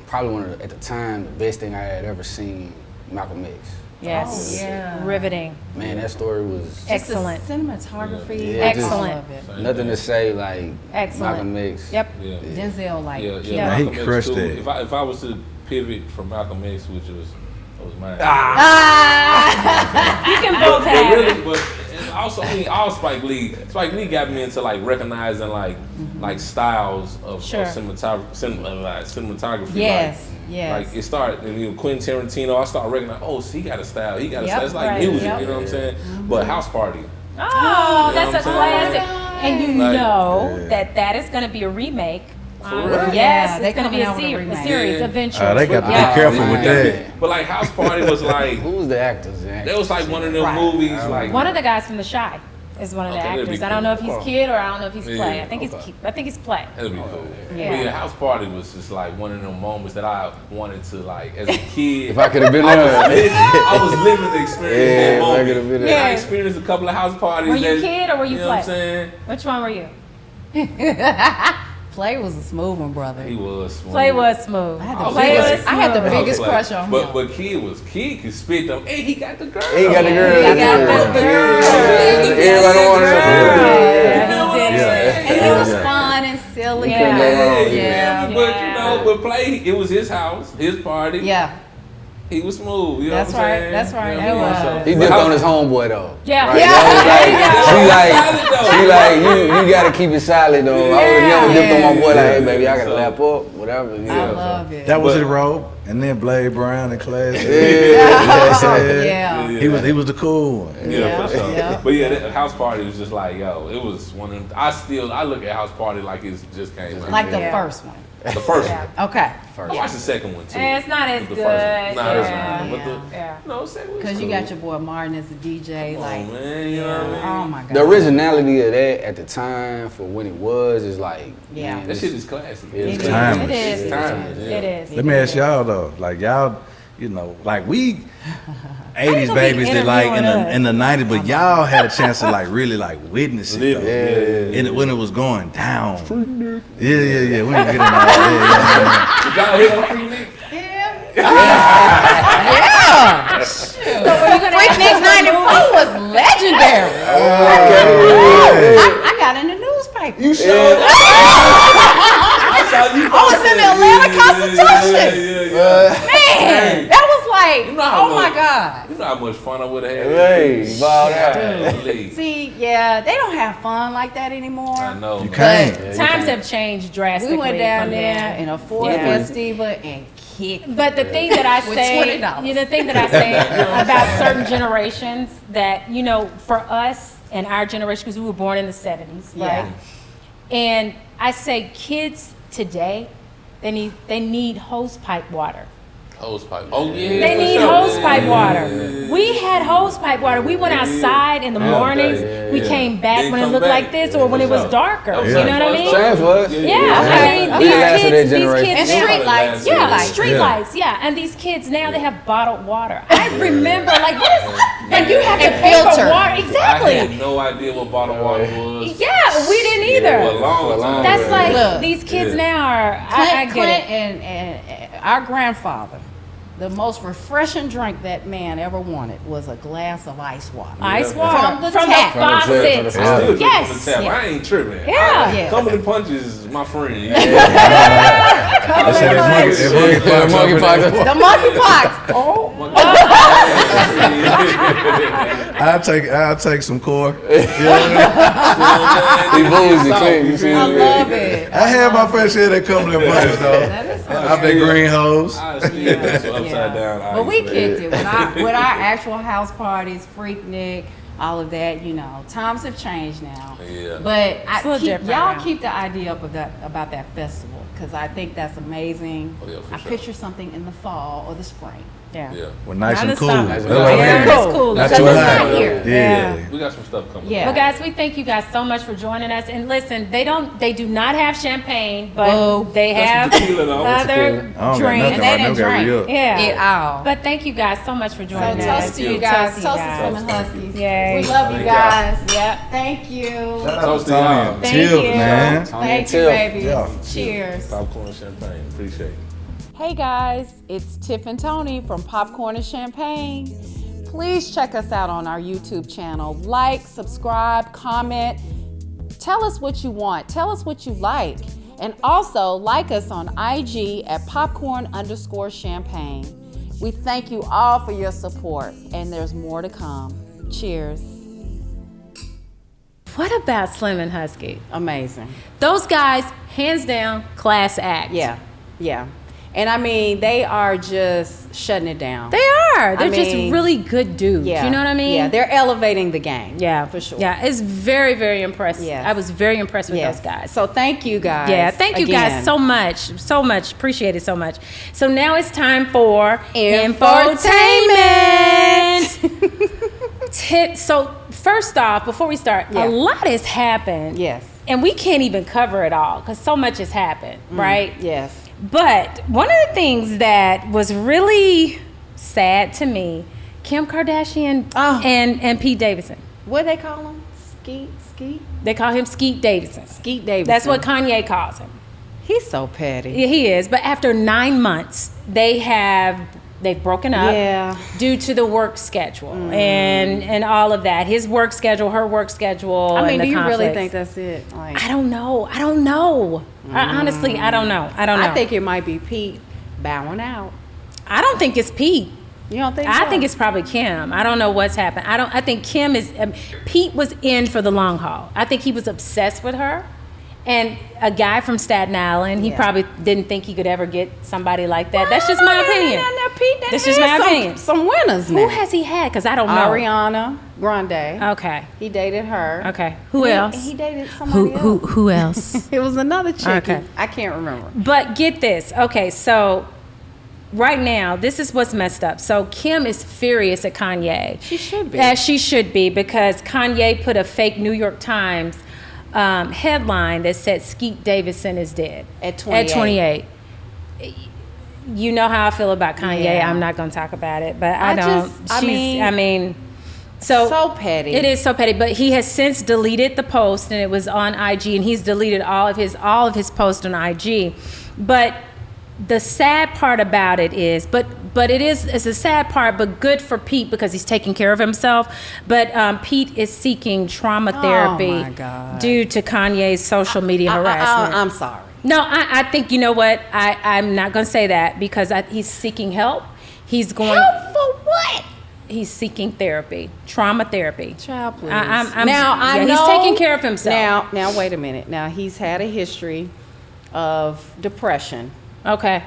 E: probably one of the, at the time the best thing I had ever seen, Malcolm X.
B: Yes.
A: Oh, yeah.
B: Riveting.
E: Man, that story was
A: Just
B: Excellent.
A: the cinematography.
E: Yeah, just-
B: Excellent.
A: I love it.
E: nothing to say like
B: Excellent.
E: Malcolm X.
B: Yep.
D: Yeah.
A: Denzel, like,
D: Yeah,
B: Yeah.
D: Malcolm
C: He
D: X
C: crushed
D: too.
C: it.
D: If I was to pivot from Malcolm X, which was mine.
B: You can both
D: But
B: have
D: really,
B: it.
D: but and also, I mean, all Spike Lee got me into like recognizing like styles of
B: Sure.
D: cinematography.
A: yes,
D: Like,
A: yes.
D: like it started, and Quentin Tarantino. I started recognizing, oh, so he got a style. He got a
A: Yep,
D: style. It's like
B: right,
D: music,
B: yep.
D: you know what I'm saying? But House Party.
B: Oh,
D: You know
B: that's a
D: what I'm saying?
B: classic. And you
D: Like,
B: know that is going to be a remake
D: real?
B: Yes,
A: They
B: it's going to be
A: coming
B: a
A: out with a remake.
B: series
D: Yeah.
B: eventually.
C: They got to
B: Yeah.
C: be careful with
E: man.
C: that.
D: But like House Party was like,
E: Who was the actors?
D: that was like one of them
A: Right.
D: movies like.
B: One of the guys from The Shy is one of the
D: Okay, that'd be
B: actors. I don't know if he's
D: cool.
B: kid or I don't know if he's play.
D: Yeah,
B: I think
D: okay.
B: he's play.
D: That'd be cool.
B: Yeah.
D: But yeah, House Party was just like one of them moments that I wanted to like as a kid.
E: If I could have been there.
D: I was living the experience.
E: Yeah,
D: that
E: if I
D: moment.
E: could have been there.
B: Yeah.
D: I experienced a couple of house parties.
B: Were you
D: that-
B: kid or were you
D: know what I'm
B: play?
D: saying?
B: Which one were you?
A: Play was a smooth one, brother.
D: He was.
B: Play was smooth.
A: I had the
D: Oh,
B: Play
A: biggest-
B: was smooth.
A: I had the
D: I was
A: biggest
D: like-
A: crush on him.
D: But Kid could spit them. Hey, he got the girl.
E: He got the girl.
A: He got the girl.
E: Everybody wanted to.
B: Yeah.
D: You know what I'm
B: Yeah.
D: saying?
A: And he was fun and silly.
B: Yeah.
A: Yeah.
D: But you know, but Play, it was his house, his party.
A: Yeah.
D: He was smooth. You know
A: That's
D: what I'm
A: right,
D: saying?
A: that's right,
D: You know
A: that
D: what I'm saying?
A: was.
E: He dipped on his homeboy though.
B: Yeah.
E: Right?
B: Yeah.
E: She like, you gotta keep it solid though. I would never dipped on my boy like, hey baby, I gotta
D: So-
E: lap up, whatever.
A: I
E: Yeah.
A: love it.
C: That was
D: But-
C: his role. And then Blade Brown and Class.
A: Yeah.
C: He was the cool one.
D: Yeah,
A: Yeah,
D: for sure.
A: yeah.
D: But yeah, that house party was just like, yo, it was one of them. I look at house party like it just came out.
A: Like the
B: Yeah.
A: first one.
D: the first
B: Yeah.
D: one.
A: Okay.
D: I watched the second one too.
B: It's not as
D: But the
B: good.
D: first one. Nah, that's
B: Yeah.
D: right. But the,
B: Yeah.
D: no, second was
A: Because you
D: cool.
A: got your boy Martin as a DJ.
D: Come
A: Like,
D: on, man, you know what I mean?
A: oh my God.
E: The originality of that at the time for when it was is like,
A: Yeah.
E: man,
D: That shit is classic.
E: It's
A: It
C: timeless.
B: It is.
D: It's timeless, yeah.
B: It is.
C: Let me ask y'all though, like y'all, you know, like we 80s
B: gonna be
C: babies did like
B: interviewing us.
C: in the 90s, but y'all had a chance to like really like witness it
D: Live
C: though.
D: it.
E: yeah.
C: And when it was going down. Yeah. We ain't getting all that.
D: Did y'all hit on Freaknik?
A: Yeah.
B: So were you gonna ask
A: Freaknik
B: us to
A: 94
B: move?
A: was legendary. I got in the newspaper.
D: You showed up.
A: I was in the Atlanta Constitution.
D: Yeah.
A: Man, that was like,
D: You know how
A: oh my
D: much-
A: God.
D: You know how much fun I would have had.
E: Hey, ball out.
D: Dude.
A: See, yeah, they don't have fun like that anymore.
D: I know.
C: You
D: man.
C: can't.
B: Times have changed drastically.
A: We went down
B: from
A: there
B: then.
A: in a Ford
B: Yeah.
A: Festiva and kicked.
B: But the thing that I
A: With
B: say,
A: $20.
B: the thing that I say about certain generations that, you know, for us and our generation, because we were born in the 70s,
A: Yeah.
B: right? And I say kids today, they need hose pipe water.
D: Hose pipe. Oh yeah.
B: They
D: for
B: need
D: sure.
B: hose pipe
D: Yeah,
B: water.
D: yeah.
B: We had hose pipe water. We went outside in the mornings. We came back
D: Then
B: when it
D: come
B: looked
D: back.
B: like this or when it was darker.
D: That was
B: You
C: like
B: know what I mean?
E: Same for us.
B: Yeah,
A: Okay.
B: I
E: We
B: mean,
E: last of that
B: these
E: generation.
B: kids,
A: And
B: now-
A: street lights.
B: yeah,
D: Lights.
B: street
C: Yeah.
B: lights, yeah. And these kids now they have bottled water. I remember, like, what is? And you have to
A: And
B: pay for
A: filter.
B: water.
D: I
B: Exactly.
D: had no idea what bottled water was.
B: Yeah, we didn't
D: For a
B: either.
D: long time.
B: That's like
A: Look.
B: these kids
D: Yeah.
B: now are. I get
A: Clint
B: it.
A: and our grandfather, the most refreshing drink that man ever wanted was a glass of ice water.
B: Ice
D: Yeah.
B: water
A: From the
B: from
A: tap.
B: the
E: From the tap,
B: faucet.
E: from the
D: Still
E: faucet.
D: drink
B: Yes.
D: from the tap. I ain't tripping.
B: Yeah.
A: Yeah.
D: Cumberland Punches is my friend.
C: I said that monkey pox.
A: The monkeypox. Oh,
C: I'll take some core.
E: He boozy, clean. You see
A: I
E: him?
A: love it.
C: I had my fair share of Cumberland Punch though.
A: That is
C: I've been green hose.
D: I still do some upside down.
A: But we
D: ice,
A: kicked it with our actual house parties, Freaknik, all of that. You know, times have changed now.
D: Yeah.
A: But
B: It's a little different
A: y'all
B: now.
A: keep the idea up about that festival because I think that's amazing.
D: Oh, yeah, for
A: I
D: sure.
A: picture something in the fall or the spring.
B: Yeah.
D: Yeah.
C: Well, nice
B: Not
C: and
B: in
C: cool.
B: summer.
C: That's
E: Yeah,
C: what I
B: Yeah,
C: mean.
B: it's cool.
C: Not
B: Because
C: too
B: it's
C: hot.
B: not here.
C: Yeah.
D: We got some stuff coming.
A: Yeah.
B: Well, guys, we thank you guys so much for joining us. And listen, they do not have champagne, but
A: Boo.
B: they have
D: That's tequila, though.
B: other
C: I don't got
B: drinks.
C: nothing right now. Got re-up.
B: Yeah.
A: It all.
B: But thank you guys so much for
A: So
B: joining us.
A: toast to you guys.
B: Toast
A: Toast
B: to you
A: to
B: guys.
A: Slim Huskies.
B: Yay.
A: We love you
D: Thank
A: guys.
B: Yep.
A: Thank you.
C: Shout out
D: Toast
C: to
D: to
C: Tony
D: y'all.
C: and
B: Thank
C: Tiff,
B: you.
C: man.
E: Tony
A: Thank
E: and
A: you,
E: Tiff.
A: baby.
C: Yeah.
A: Cheers.
D: Popcorn champagne. Appreciate it.
A: Hey guys, it's Tiff and Tony from Popcorn and Champagne. Please check us out on our YouTube channel. Like, subscribe, comment. Tell us what you want. Tell us what you like. And also like us on IG at popcorn_champagne. We thank you all for your support and there's more to come. Cheers.
B: What about Slim and Husky?
A: Amazing.
B: Those guys, hands down, class act.
A: Yeah, yeah. And I mean, they are just shutting it down.
B: They are. They're just
A: mean,
B: really good dudes.
A: Yeah.
B: You know what I mean?
A: Yeah, they're elevating the game.
B: Yeah,
A: for sure.
B: Yeah, it's very, very impressive.
A: Yes.
B: I was very impressed with
A: Yes.
B: those guys.
A: So thank you guys.
B: Yeah, thank you
A: again.
B: guys so much. So much. Appreciate it so much. So now it's time for
A: Infotainment.
B: So first off, before we start,
A: Yeah.
B: a lot has happened.
A: Yes.
B: And we can't even cover it all because so much has happened, right?
A: Yes.
B: But one of the things that was really sad to me, Kim Kardashian
A: Oh.
B: and Pete Davidson.
A: What do they call him? Skeet?
B: They call him Skeet Davidson.
A: Skeet Davidson.
B: That's what Kanye calls him.
A: He's so petty.
B: Yeah, he is. But after 9 months, they've broken up
A: Yeah.
B: due to the work schedule and all of that. His work schedule, her work schedule.
A: I mean,
B: and the
A: do you really
B: conflicts.
A: think that's it? Like,
B: I don't know. Honestly, I don't know.
A: I think it might be Pete bowing out.
B: I don't think it's Pete.
A: You don't think so?
B: I think it's probably Kim. I don't know what's happened. I think Kim is. Pete was in for the long haul. I think he was obsessed with her, and a guy from Staten Island. He
A: Yeah.
B: probably didn't think he could ever get somebody like that. That's just my opinion.
A: Pete,
B: That's just my opinion.
A: Some winners now.
B: Who has he had? Because I don't know.
A: Ariana Grande.
B: Okay.
A: He dated her.
B: Okay. Who else?
A: He dated somebody else.
B: Who else?
A: It was another chick.
B: Okay.
A: I can't remember.
B: But get this. Okay, so right now, this is what's messed up. So Kim is furious at Kanye.
A: She should be.
B: As she should be, because Kanye put a fake New York Times headline that said Skeet Davidson is dead.
A: At 28.
B: At 28. You know how I feel about Kanye.
A: Yeah.
B: I'm not going to talk about it, but I
A: I
B: don't.
A: just- I mean, so petty.
B: It is so petty, but he has since deleted the post, and it was on IG, and he's deleted all of his posts on IG. But the sad part about it is, it's a sad part, but good for Pete because he's taking care of himself. But Pete is seeking trauma therapy
A: my God.
B: due to Kanye's social media harassment.
A: I'm sorry.
B: No, I think, you know what? I'm not going to say that because he's seeking help. He's going.
A: Help for what?
B: He's seeking therapy, trauma therapy.
A: Child, please.
B: I know he's taking care of himself.
A: Now, wait a minute. Now, he's had a history of depression,
B: Okay.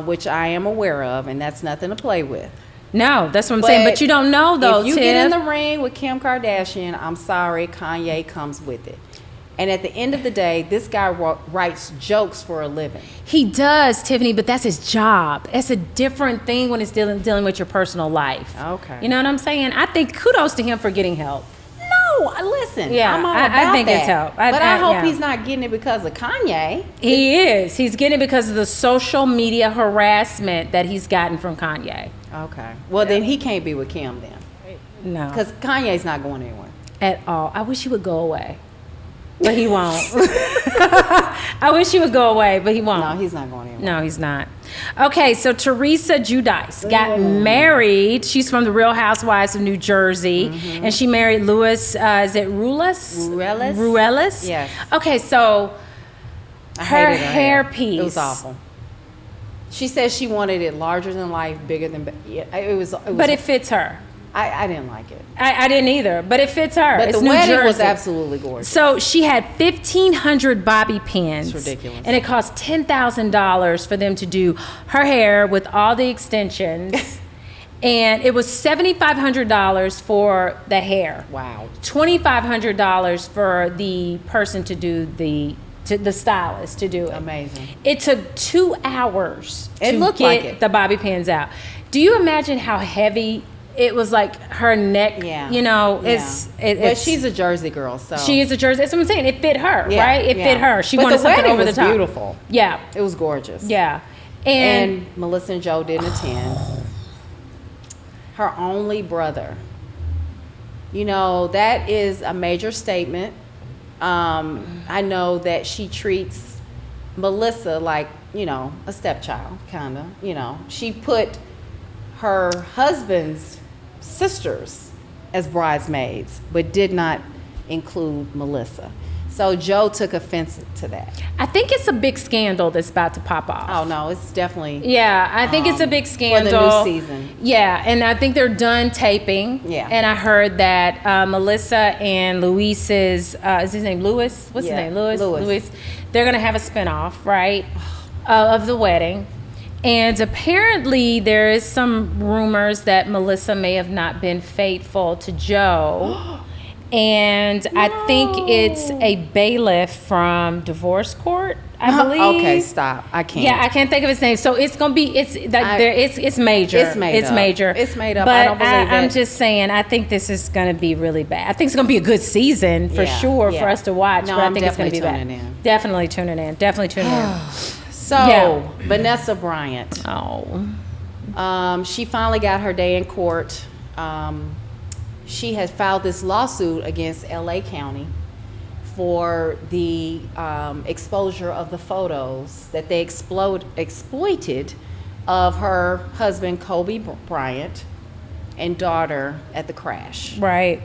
A: which I am aware of, and that's nothing to play with.
B: No, that's what I'm saying. But you don't know, though,
A: If you
B: Tiff.
A: get in the ring with Kim Kardashian, I'm sorry, Kanye comes with it. And at the end of the day, this guy writes jokes for a living.
B: He does, Tiffany, but that's his job. It's a different thing when it's dealing with your personal life.
A: Okay.
B: You know what I'm saying? I think kudos to him for getting help.
A: No, listen.
B: Yeah,
A: I'm all
B: I
A: about
B: think
A: that.
B: it's help.
A: But I hope
B: yeah.
A: he's not getting it because of Kanye.
B: He is. He's getting it because of the social media harassment that he's gotten from Kanye.
A: Okay. Well, then he can't be with Kim then,
B: No.
A: because Kanye's not going anywhere.
B: At all. I wish he would go away. But he won't. I wish he would go away, but he won't.
A: No, he's not going anywhere.
B: No, he's not. Okay, so Teresa Giudice got married. She's from the Real Housewives of New Jersey, and she married Louis. Is it Ruelas? Ruelas.
A: Yes.
B: Okay, so
A: I
B: her
A: hated
B: hairpiece.
A: It was awful. She said she wanted it larger than life, bigger than. Yeah, it was.
B: But it fits her.
A: I didn't like it.
B: I didn't either, but it fits her.
A: But
B: It's
A: the
B: New
A: wedding was
B: Jersey.
A: absolutely gorgeous.
B: So she had 1,500 bobby pins.
A: It's ridiculous.
B: And it cost $10,000 for them to do her hair with all the extensions. And it was $7,500 for the hair.
A: Wow.
B: $2,500 for the person to do the stylist to do it.
A: Amazing.
B: It took 2 hours
A: It
B: to
A: looked
B: get
A: like it.
B: the bobby pins out. Do you imagine how heavy it was? Like her neck,
A: Yeah.
B: you know,
A: Yeah. But she's a Jersey girl, so
B: she is a Jersey. That's what I'm saying. It fit her,
A: Yeah,
B: right? It
A: yeah.
B: fit her. She
A: But
B: wanted
A: the
B: something
A: wedding
B: over the
A: was
B: top.
A: beautiful.
B: Yeah,
A: It was gorgeous.
B: yeah.
A: And Melissa and Joe didn't attend. Her only brother. You know, that is a major statement. I know that she treats Melissa like, you know, a stepchild, kind of. You know, she put her husband's sisters as bridesmaids, but did not include Melissa. So Joe took offense to that.
B: I think it's a big scandal that's about to pop off.
A: Oh no, it's definitely
B: Yeah, I think it's a big scandal.
A: for the new season.
B: Yeah, and I think they're done taping.
A: Yeah.
B: And I heard that Melissa and Luis's, is his name Louis? What's
A: Yeah,
B: his name? Louis?
A: Louis.
B: They're going to have a spinoff, right, of the wedding. And apparently there is some rumors that Melissa may have not been faithful to Joe. And I think it's a bailiff from divorce court, I believe.
A: Okay, stop. I can't.
B: Yeah, I can't think of his name. So it's gonna be it's major.
A: It's made up.
B: Major.
A: It's made up.
B: But
A: I don't believe it.
B: I'm just saying, I think this is gonna be really bad. I think it's gonna be a good season for sure for us to watch.
A: No,
B: but I
A: I'm
B: think it's gonna be
A: definitely
B: bad.
A: tuning in.
B: Definitely tuning in. Definitely tuning in.
A: So
B: Yeah.
A: Vanessa Bryant, she finally got her day in court. She has filed this lawsuit against LA County for the exposure of the photos that they exploited of her husband Kobe Bryant and daughter at the crash.
B: Right.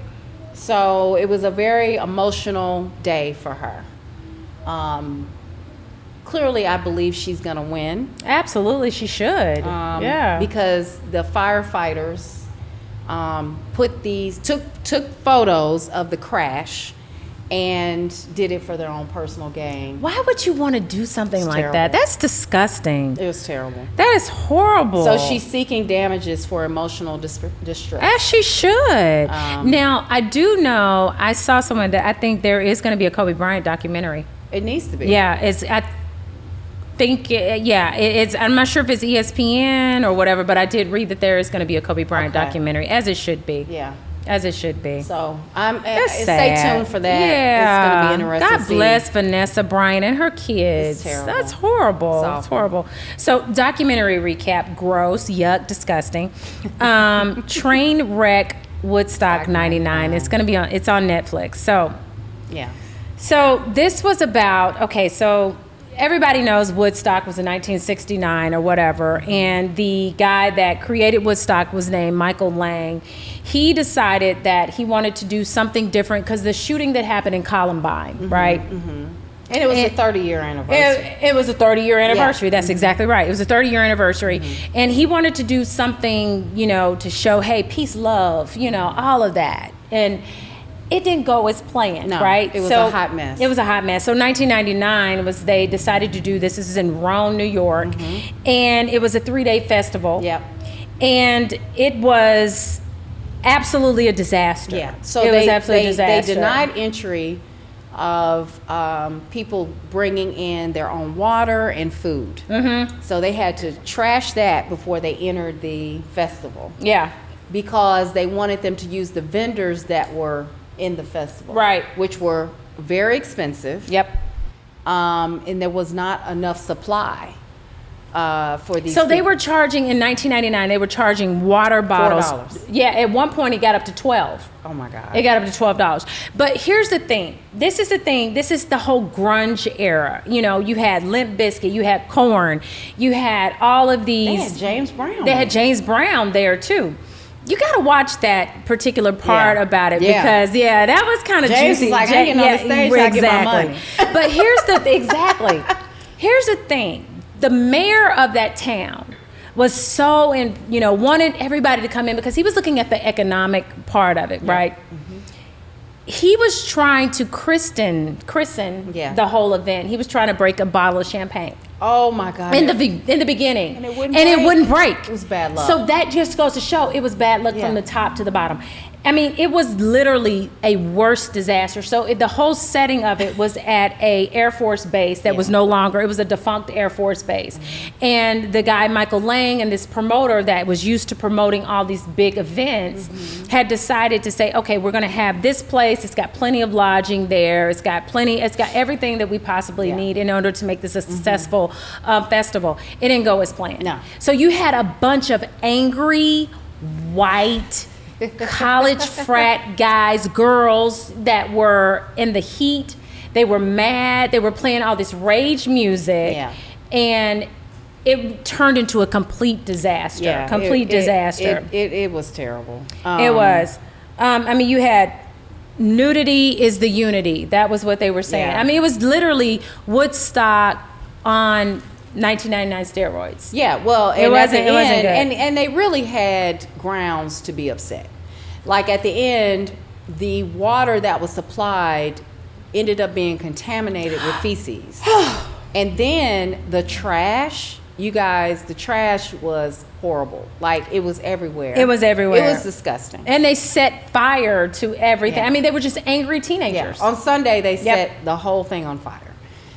A: So it was a very emotional day for her. Clearly, I believe she's going to win.
B: Absolutely, she should. Yeah.
A: Because the firefighters took photos of the crash and did it for their own personal gain.
B: Why would you want to do something like
A: terrible.
B: that? That's disgusting.
A: It was terrible.
B: That is horrible.
A: So she's seeking damages for emotional distress.
B: As she should. Now, I do know, I saw someone that I think there is going to be a Kobe Bryant documentary.
A: It needs to be.
B: Yeah, it's I'm not sure if it's ESPN or whatever, but I did read that there is going to be a Kobe Bryant documentary, as it should be.
A: Yeah.
B: As it should be.
A: So
B: That's
A: stay
B: sad.
A: tuned for that.
B: Yeah.
A: It's going to be interesting.
B: God bless Vanessa Bryant and her kids.
A: It's terrible.
B: That's horrible.
A: It's
B: It's
A: awful.
B: horrible. So documentary recap: gross, yuck, disgusting. Train wreck Woodstock '99. It's going to be on. It's on Netflix. So
A: Yeah.
B: So this was about, so everybody knows Woodstock was in 1969 or whatever, and the guy that created Woodstock was named Michael Lang. He decided that he wanted to do something different because the shooting that happened in Columbine, right?
A: And it was a 30-year anniversary.
B: It was a 30-year anniversary. That's exactly right. It was a 30-year anniversary. And he wanted to do something, to show, hey, peace, love, all of that. And it didn't go as planned,
A: No,
B: right?
A: it was a hot mess.
B: It was a hot mess. So 1999 they decided to do this. This is in Rome, New York. And it was a 3-day festival.
A: Yep.
B: And it was absolutely a disaster.
A: Yeah. So
B: it was absolutely a disaster.
A: They denied entry of people bringing in their own water and food. So they had to trash that before they entered the festival.
B: Yeah.
A: Because they wanted them to use the vendors that were in the festival.
B: Right.
A: Which were very expensive.
B: Yep.
A: And there was not enough supply for these
B: So they
A: people.
B: were charging, in 1999, they were charging water bottles.
A: $4.
B: Yeah, at one point it got up to 12.
A: Oh my God.
B: It got up to $12. But here's the thing. This is the whole grunge era. You had Limp Bizkit, you had Korn, you had all of these.
A: They had James Brown.
B: They had James Brown there too. You got to watch that particular part about it because that was kind of
A: James
B: juicy.
A: was like, I get on the stage, I get my money.
B: But here's the thing. The mayor of that town was so wanted everybody to come in because he was looking at the economic part of it, right? He was trying to christen the whole event. He was trying to break a bottle of champagne.
A: Oh my God.
B: In the beginning.
A: And it wouldn't
B: break.
A: It was bad luck.
B: So that just goes to show it was bad luck from the top to the bottom. I mean, it was literally a worse disaster. So the whole setting of it was at a Air Force base that was no longer, it was a defunct Air Force base. And the guy, Michael Lang, and this promoter that was used to promoting all these big events had decided to say, okay, we're going to have this place. It's got plenty of lodging there. It's got everything that we possibly need in order to make this a successful festival. It didn't go as planned.
A: No.
B: So you had a bunch of angry, white, college frat guys, girls that were in the heat. They were mad. They were playing all this rage music.
A: Yeah.
B: And it turned into a complete disaster. Disaster.
A: It was terrible.
B: It was. I mean, you had nudity is the unity. That was what they were saying.
A: Yeah.
B: I mean, it was literally Woodstock on 1999 steroids.
A: Yeah, well,
B: It wasn't good.
A: And they really had grounds to be upset. Like at the end, the water that was supplied ended up being contaminated with feces. And then the trash, you guys, the trash was horrible. Like, it was everywhere.
B: It was everywhere.
A: It was disgusting.
B: And they set fire to everything.
A: Yeah.
B: I mean, they were just angry
A: Yeah.
B: teenagers.
A: On Sunday, they
B: Yep.
A: set the whole thing on fire.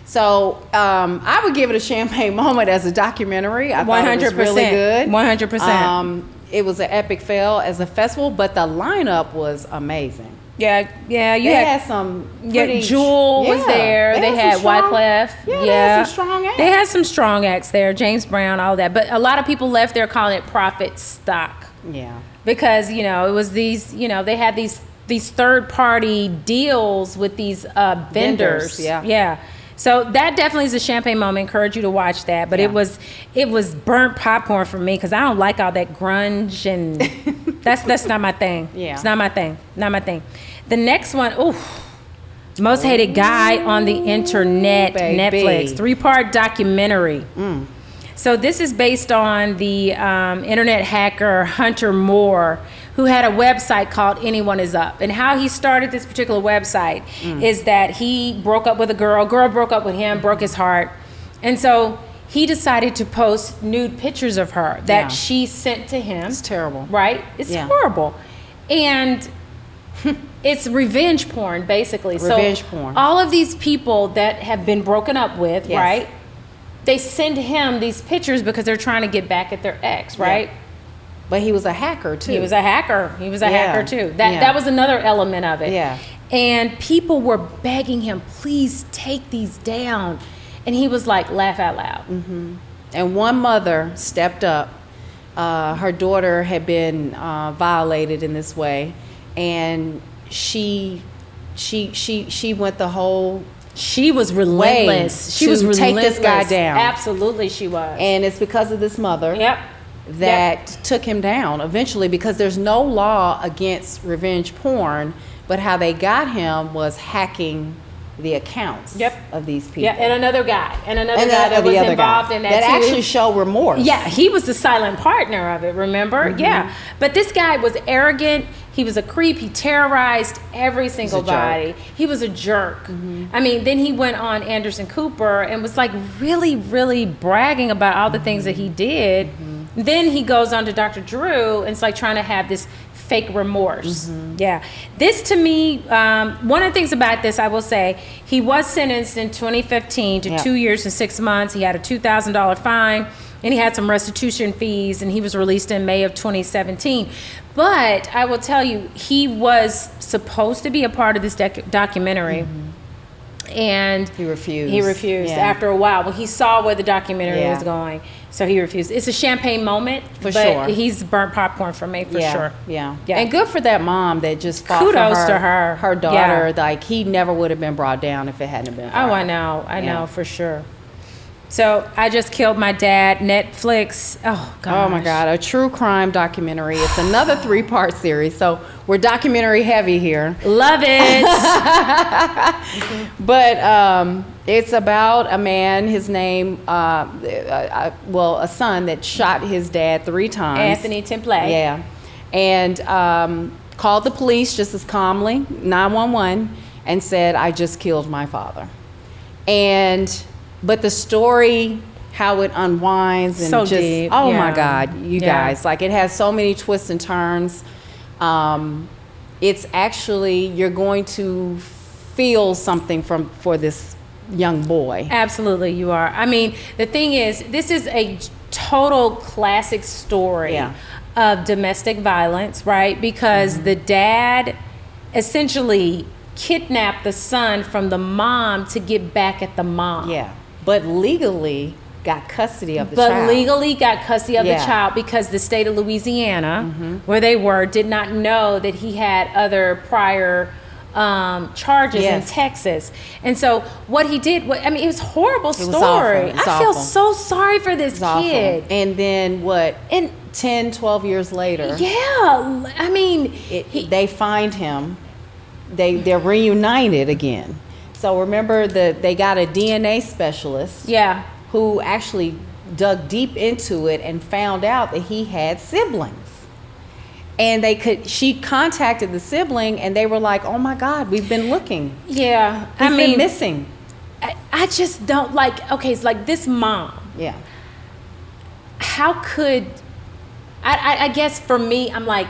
A: So I would give it a champagne moment as a documentary. I thought it was really good.
B: 100%.
A: It was an epic fail as a festival, but the lineup was amazing.
B: Yeah.
A: They had some pretty...
B: Jewel was there. They had
A: some strong-
B: Wyclef.
A: Yeah, they had some strong acts.
B: They had some strong acts there. James Brown, all that. But a lot of people left there calling it profit stock.
A: Yeah.
B: Because, you know, it was these, you know, they had these third party deals with these vendors.
A: Yeah.
B: So that definitely is a champagne moment. Encourage you to watch that. But
A: Yeah.
B: it was burnt popcorn for me because I don't like all that grunge and that's not my thing.
A: Yeah.
B: It's not my thing. Not my thing. The next one, most hated guy on the internet,
A: baby.
B: Netflix, 3-part documentary. So this is based on the internet hacker Hunter Moore, who had a website called Anyone Is Up. And how he started this particular website is that he broke up with a girl broke up with him, broke his heart. And so he decided to post nude pictures of her that
A: Yeah.
B: she sent to him.
A: It's terrible.
B: Right? It's
A: Yeah.
B: horrible. And it's revenge porn, basically.
A: Revenge porn.
B: All of these people that have been broken up with,
A: Yes.
B: right? They send him these pictures because they're trying to get back at their ex, right?
A: But he was a hacker, too.
B: He was a hacker. He was a hacker too. That was another element of it.
A: Yeah.
B: And people were begging him, please take these down. And he was like, laugh out loud.
A: And one mother stepped up. Her daughter had been violated in this way, and she went the whole.
B: She was relentless. She was
A: to
B: relentless.
A: take this guy down.
B: Absolutely, she was.
A: And it's because of this mother.
B: Yep.
A: That took him down eventually, because there's no law against revenge porn, but how they got him was hacking the accounts of these people.
B: Yeah, and another guy that
A: the
B: was
A: other
B: involved
A: guy.
B: in that
A: That
B: too.
A: actually show remorse.
B: Yeah, he was the silent partner of it, remember? Yeah. But this guy was arrogant. He was a creep. He terrorized every single body. He was a jerk. I mean, then he went on Anderson Cooper and was like really, really bragging about all the things that he did. Then he goes on to Dr. Drew and it's like trying to have this fake remorse. Yeah. This to me, one of the things about this, I will say, he was sentenced in 2015 to 2 years and 6 months. He had a $2,000 fine and he had some restitution fees, and he was released in May of 2017. But I will tell you, he was supposed to be a part of this documentary. And
A: He refused.
B: He refused after a while. Well, he saw where the documentary was going, so he refused. It's a champagne moment,
A: For
B: but
A: sure.
B: he's burnt popcorn for me for sure.
A: Yeah.
B: Yeah.
A: And good for that mom that just fought
B: Kudos
A: for
B: to her.
A: her daughter. Like, he never would have been brought down if it hadn't been for her.
B: Oh, I know,
A: Yeah.
B: for sure. So I Just Killed My Dad, Netflix. Oh God.
A: Oh my God, a true crime documentary. It's another 3-part series. So we're documentary heavy here.
B: Love it.
A: But it's about a man, his name, a son that shot his dad 3 times.
B: Anthony Template.
A: Yeah. And called the police just as calmly, 911, and said, I just killed my father. But the story, how it unwinds and
B: So
A: just,
B: deep.
A: oh
B: Yeah.
A: my God, you
B: Yeah.
A: guys, like, it has so many twists and turns. It's actually, you're going to feel something for this young boy.
B: Absolutely, you are. I mean, the thing is, this is a total classic story of domestic violence, right? Because the dad essentially kidnapped the son from the mom to get back at the mom.
A: Yeah. But legally got custody of the child.
B: But legally got custody of the
A: Yeah.
B: child because the state of Louisiana, where they were, did not know that he had other prior charges in Texas. And so what he did, I mean, it was a horrible story.
A: awful. It's
B: I feel
A: awful.
B: so sorry for this kid.
A: And then 10, 12 years later,
B: Yeah, I mean,
A: they find him. They're reunited again. So remember they got a DNA specialist who actually dug deep into it and found out that he had siblings. And she contacted the sibling and they were like, oh my God, we've been looking.
B: Yeah,
A: He's been missing.
B: I just don't like, okay, it's like this mom.
A: Yeah.
B: how could, I guess for me, I'm like,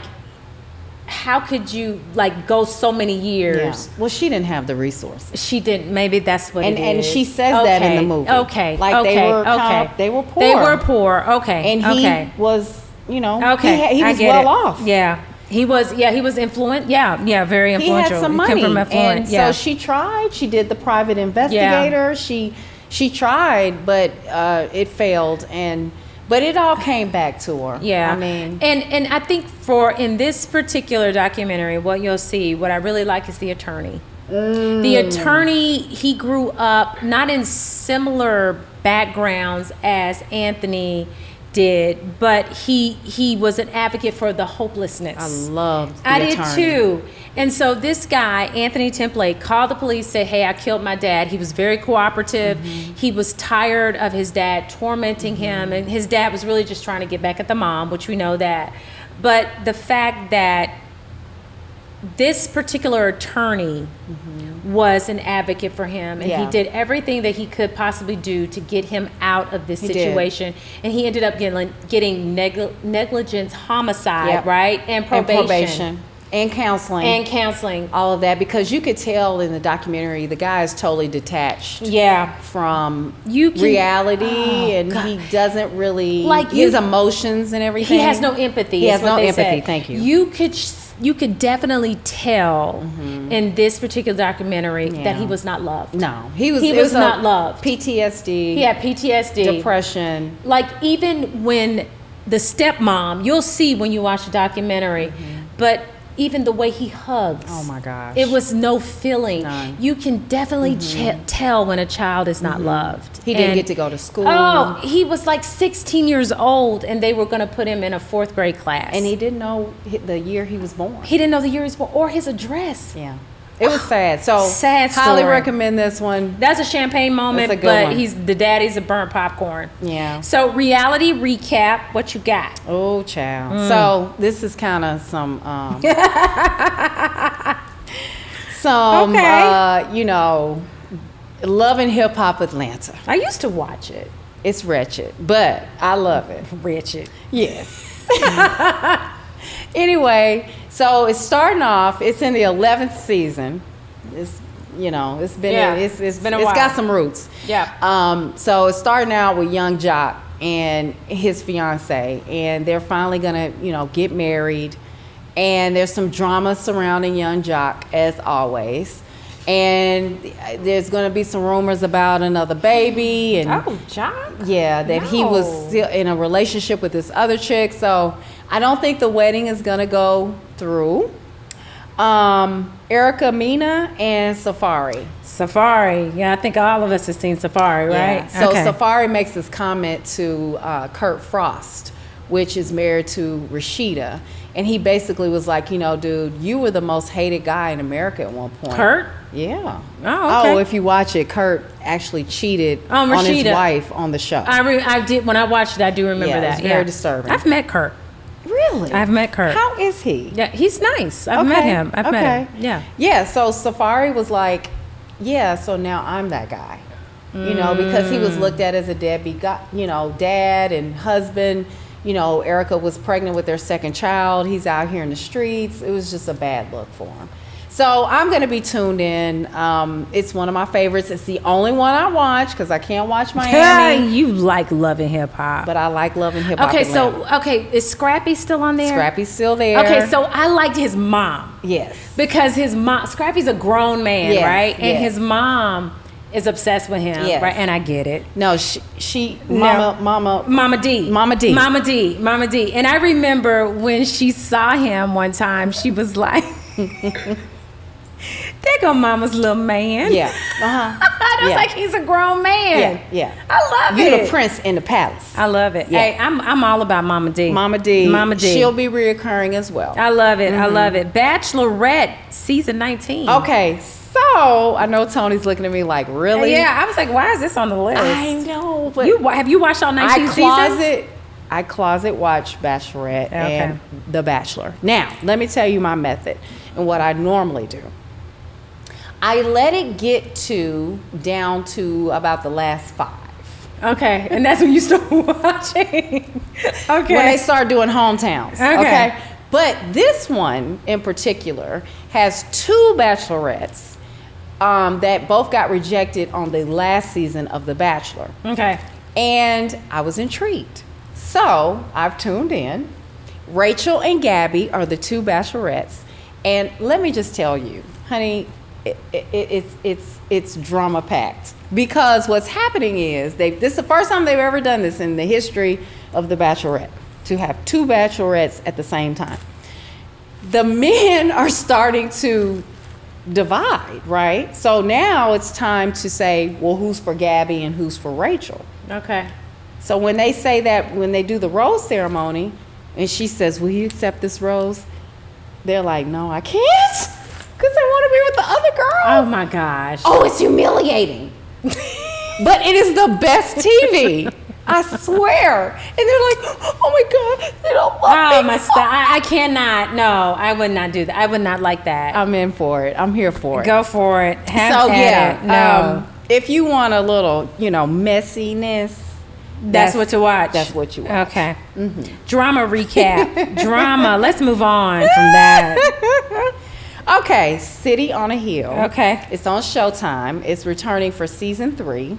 B: how could you like go so many years?
A: Yeah. Well, she didn't have the resources.
B: She didn't. Maybe that's what it is.
A: And she says that in the movie.
B: Okay.
A: Like
B: okay.
A: they were
B: okay.
A: they were poor.
B: They were poor. Okay.
A: And he was, you know,
B: okay.
A: he was well off.
B: Yeah. He was influent. Yeah, very influential.
A: He had some money.
B: Came from affluent.
A: And
B: yeah.
A: so she tried. She did the private investigator.
B: Yeah.
A: She tried, but it failed. But it all came back to her.
B: Yeah.
A: I mean,
B: and I think in this particular documentary, what you'll see, what I really like is the attorney. The attorney, he grew up not in similar backgrounds as Anthony did, but he was an advocate for the hopelessness.
A: I loved the
B: attorney.
A: attorney.
B: Did too. And so this guy, Anthony Template, called the police, said, hey, I killed my dad. He was very cooperative. He was tired of his dad tormenting him, and his dad was really just trying to get back at the mom, which we know that. But the fact that this particular attorney was an advocate for him, and he did everything that he could possibly do to get him out of this situation. And he ended up getting negligence, homicide, right, and probation.
A: And counseling. All of that, because you could tell in the documentary the guy is totally detached from reality, and he doesn't really like his emotions and everything.
B: He has no empathy.
A: He has no empathy.
B: Said.
A: Thank you.
B: You could definitely tell in this particular documentary that he was not loved.
A: No, he was
B: not loved.
A: PTSD.
B: He had PTSD,
A: depression.
B: Like even when the stepmom, you'll see when you watch the documentary, but even the way he hugs.
A: Oh my gosh.
B: It was no feeling.
A: None.
B: You can definitely tell when a child is not loved.
A: He didn't get to go to school.
B: Oh, he was like 16 years old, and they were going to put him in a 4th grade class.
A: And he didn't know the year he was born.
B: He didn't know the year he was born or his address.
A: Yeah. It was sad. So
B: sad story.
A: Highly recommend this one.
B: That's a champagne moment,
A: That's a good
B: but
A: one.
B: the daddy's a burnt popcorn.
A: Yeah.
B: So reality recap, what you got?
A: Oh, child. So this is kind of some you know, Love and Hip Hop Atlanta.
B: I used to watch it.
A: It's wretched, but I love it.
B: Wretched.
A: Yes. Anyway, so it's starting off. It's in the 11th season. It's it's been it's been a while. It's got some roots.
B: Yeah.
A: So it's starting out with young Jock and his fiance, and they're finally gonna get married. And there's some drama surrounding young Jock, as always. And there's going to be some rumors about another baby. And
B: Jock?
A: Yeah, that he was still in a relationship with this other chick. So I don't think the wedding is going to go through. Erica Mena and Safari.
B: Yeah, I think all of us have seen Safari, right?
A: Yeah. So Safari makes this comment to Kurt Frost, which is married to Rashida. And he basically was like, dude, you were the most hated guy in America at one point.
B: Kurt?
A: Yeah.
B: Oh, okay.
A: Oh, if you watch it, Kurt actually cheated on his wife on the show.
B: I did. When I watched it, I do remember that.
A: It's very disturbing.
B: I've met Kurt.
A: Really?
B: I've met Kurt.
A: How is he?
B: Yeah, he's nice. I've met him. I've met him. Yeah.
A: Yeah, so Safari was like, yeah, so now I'm that guy. Because he was looked at as a deadbeat guy, dad and husband. Erica was pregnant with their second child. He's out here in the streets. It was just a bad look for him. So I'm going to be tuned in. It's one of my favorites. It's the only one I watch because I can't watch Miami.
B: You like Love and Hip Hop.
A: But I like Love and Hip Hop.
B: Okay, is Scrappy still on there?
A: Scrappy's still there.
B: Okay, so I liked his mom.
A: Yes.
B: Because his mom, Scrappy's a grown man, right? And his mom is obsessed with him, right? And I get it.
A: No, Mama D.
B: And I remember when she saw him one time, she was like, there go Mama's little man.
A: Yeah.
B: I was like, he's a grown man.
A: Yeah.
B: I love it.
A: You're the prince in the palace.
B: I love it.
A: Yeah.
B: Hey, I'm all about Mama D.
A: Mama D. She'll be reoccurring as well.
B: I love it. I love it. Bachelorette season 19.
A: Okay. So I know Tony's looking at me like, really?
B: Yeah, I was like, why is this on the list?
A: I know, but
B: have you watched all 19 seasons?
A: I closet watch Bachelorette and The Bachelor. Now, let me tell you my method and what I normally do. I let it get down to about the last 5.
B: Okay, and that's when you start watching. Okay.
A: When they start doing hometowns.
B: Okay.
A: But this one in particular has 2 bachelorettes that both got rejected on the last season of The Bachelor.
B: Okay.
A: And I was intrigued. So I've tuned in. Rachel and Gabby are the 2 bachelorettes. And let me just tell you, honey, it's drama packed, because what's happening is this is the first time they've ever done this in the history of The Bachelorette, to have 2 bachelorettes at the same time. The men are starting to divide, right? So now it's time to say, well, who's for Gabby and who's for Rachel?
B: Okay.
A: So when they say that, when they do the rose ceremony, and she says, will you accept this rose? They're like, no, I can't, because I want to be with the other girl.
B: Oh my gosh.
A: Oh, it's humiliating. But it is the best TV. I swear. And they're like, oh my God, they don't love
B: Oh
A: me.
B: my stuff! I cannot. No, I would not do that. I would not like that.
A: I'm in for it. I'm here for it.
B: Go for it. Have
A: So
B: at
A: yeah,
B: it. No,
A: if you want a little, messiness,
B: that's what to watch.
A: That's what you watch.
B: Okay. Drama recap. Drama. Let's move on from that.
A: Okay, City on a Hill.
B: Okay.
A: It's on Showtime. It's returning for season 3.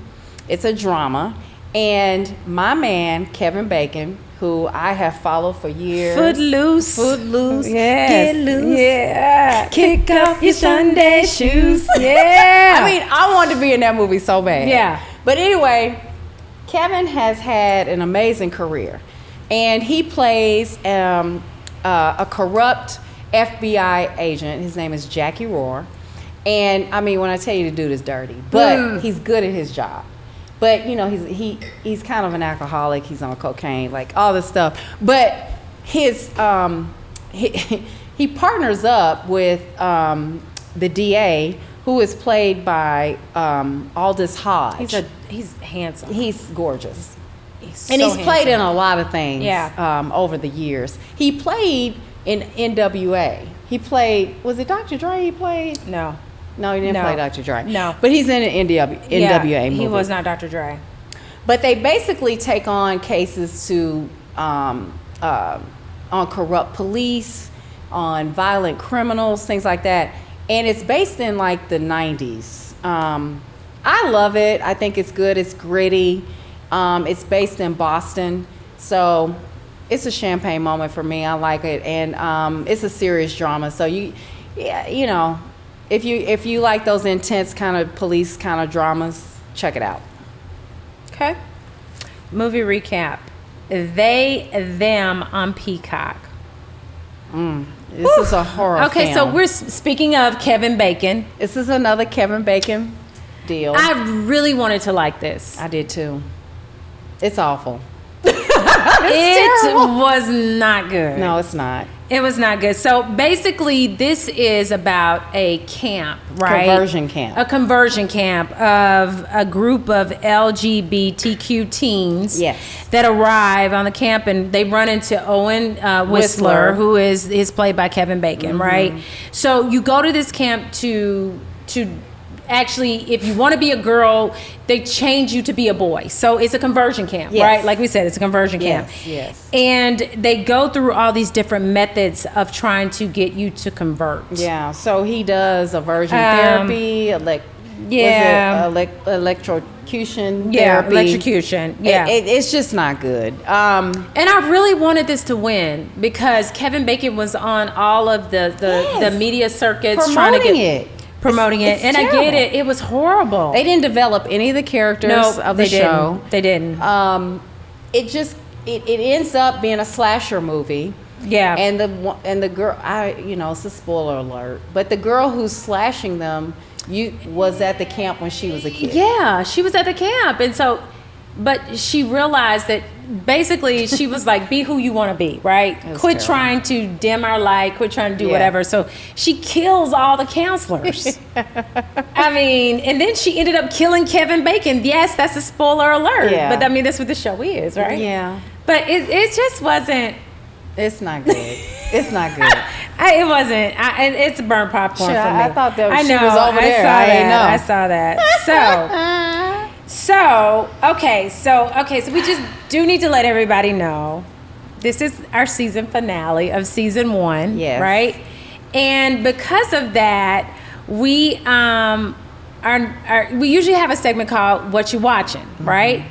A: It's a drama. And my man, Kevin Bacon, who I have followed for years.
B: Footloose.
A: Footloose.
B: Yes.
A: Get loose.
B: Yeah.
A: Kick off your Sunday shoes.
B: Yeah.
A: I mean, I wanted to be in that movie so bad.
B: Yeah.
A: But anyway, Kevin has had an amazing career. And he plays a corrupt FBI agent. His name is Jackie Rohr. And I mean, when I tell you the dude is dirty, but he's good at his job. But he's kind of an alcoholic. He's on cocaine, like all this stuff. But his he partners up with the DA, who is played by Aldous Hodge.
B: He's handsome.
A: He's gorgeous,
B: He's
A: and
B: so
A: he's played in
B: handsome.
A: a lot of things.
B: Yeah.
A: Over the years, he played in NWA. He played. Was it Dr. Dre? He played.
B: No.
A: No, he didn't
B: No.
A: play Dr. Dre.
B: No.
A: But he's in an NWA movie.
B: He was not Dr. Dre.
A: But they basically take on cases on corrupt police, on violent criminals, things like that. And it's based in like the 90s. I love it. I think it's good. It's gritty. It's based in Boston. So it's a champagne moment for me. I like it. And it's a serious drama. So if you like those intense kind of police kind of dramas, check it out.
B: Okay. Movie recap. They, Them on Peacock.
A: This is a horror
B: Okay,
A: film.
B: so we're speaking of Kevin Bacon.
A: This is another Kevin Bacon deal.
B: I really wanted to like this.
A: I did too. It's awful.
B: It
A: terrible.
B: was not good.
A: No, it's not.
B: It was not good. So basically, this is about a camp, right?
A: Conversion camp.
B: A conversion camp of a group of LGBTQ teens
A: Yes.
B: that arrive on the camp, and they run into Owen Whistler, who is played by Kevin Bacon, right? So you go to this camp to actually, if you want to be a girl, they change you to be a boy. So it's a conversion camp,
A: Yes.
B: right? Like we said, it's a conversion camp.
A: Yes.
B: And they go through all these different methods of trying to get you to convert.
A: Yeah. So he does aversion therapy, electrocution
B: Yeah,
A: therapy.
B: electrocution. Yeah.
A: It's just not good.
B: And I really wanted this to win because Kevin Bacon was on all of the media circuits trying to get promoting it.
A: It's
B: And
A: terrible.
B: I get it. It was horrible.
A: They didn't develop any of the characters of the show.
B: They didn't.
A: It ends up being a slasher movie.
B: Yeah.
A: And the girl, it's a spoiler alert, but the girl who's slashing them, was at the camp when she was a kid.
B: Yeah, she was at the camp, and so, but she realized that basically she was like, be who you want to be, right? Quit
A: terrible.
B: trying to dim our light, quit trying to do whatever. So she kills all the counselors. I mean, and then she ended up killing Kevin Bacon. Yes, that's a spoiler alert.
A: Yeah.
B: But I mean, that's what the show is, right?
A: Yeah.
B: But it just wasn't.
A: It's not good. It's not good.
B: It wasn't. It's burnt popcorn
A: Sure,
B: for me.
A: I thought that
B: I
A: she
B: know,
A: was over there.
B: I
A: I didn't know.
B: saw that. So So we just do need to let everybody know this is our season finale of season 1,
A: Yes.
B: right? And because of that, we we usually have a segment called "What You Watching," right?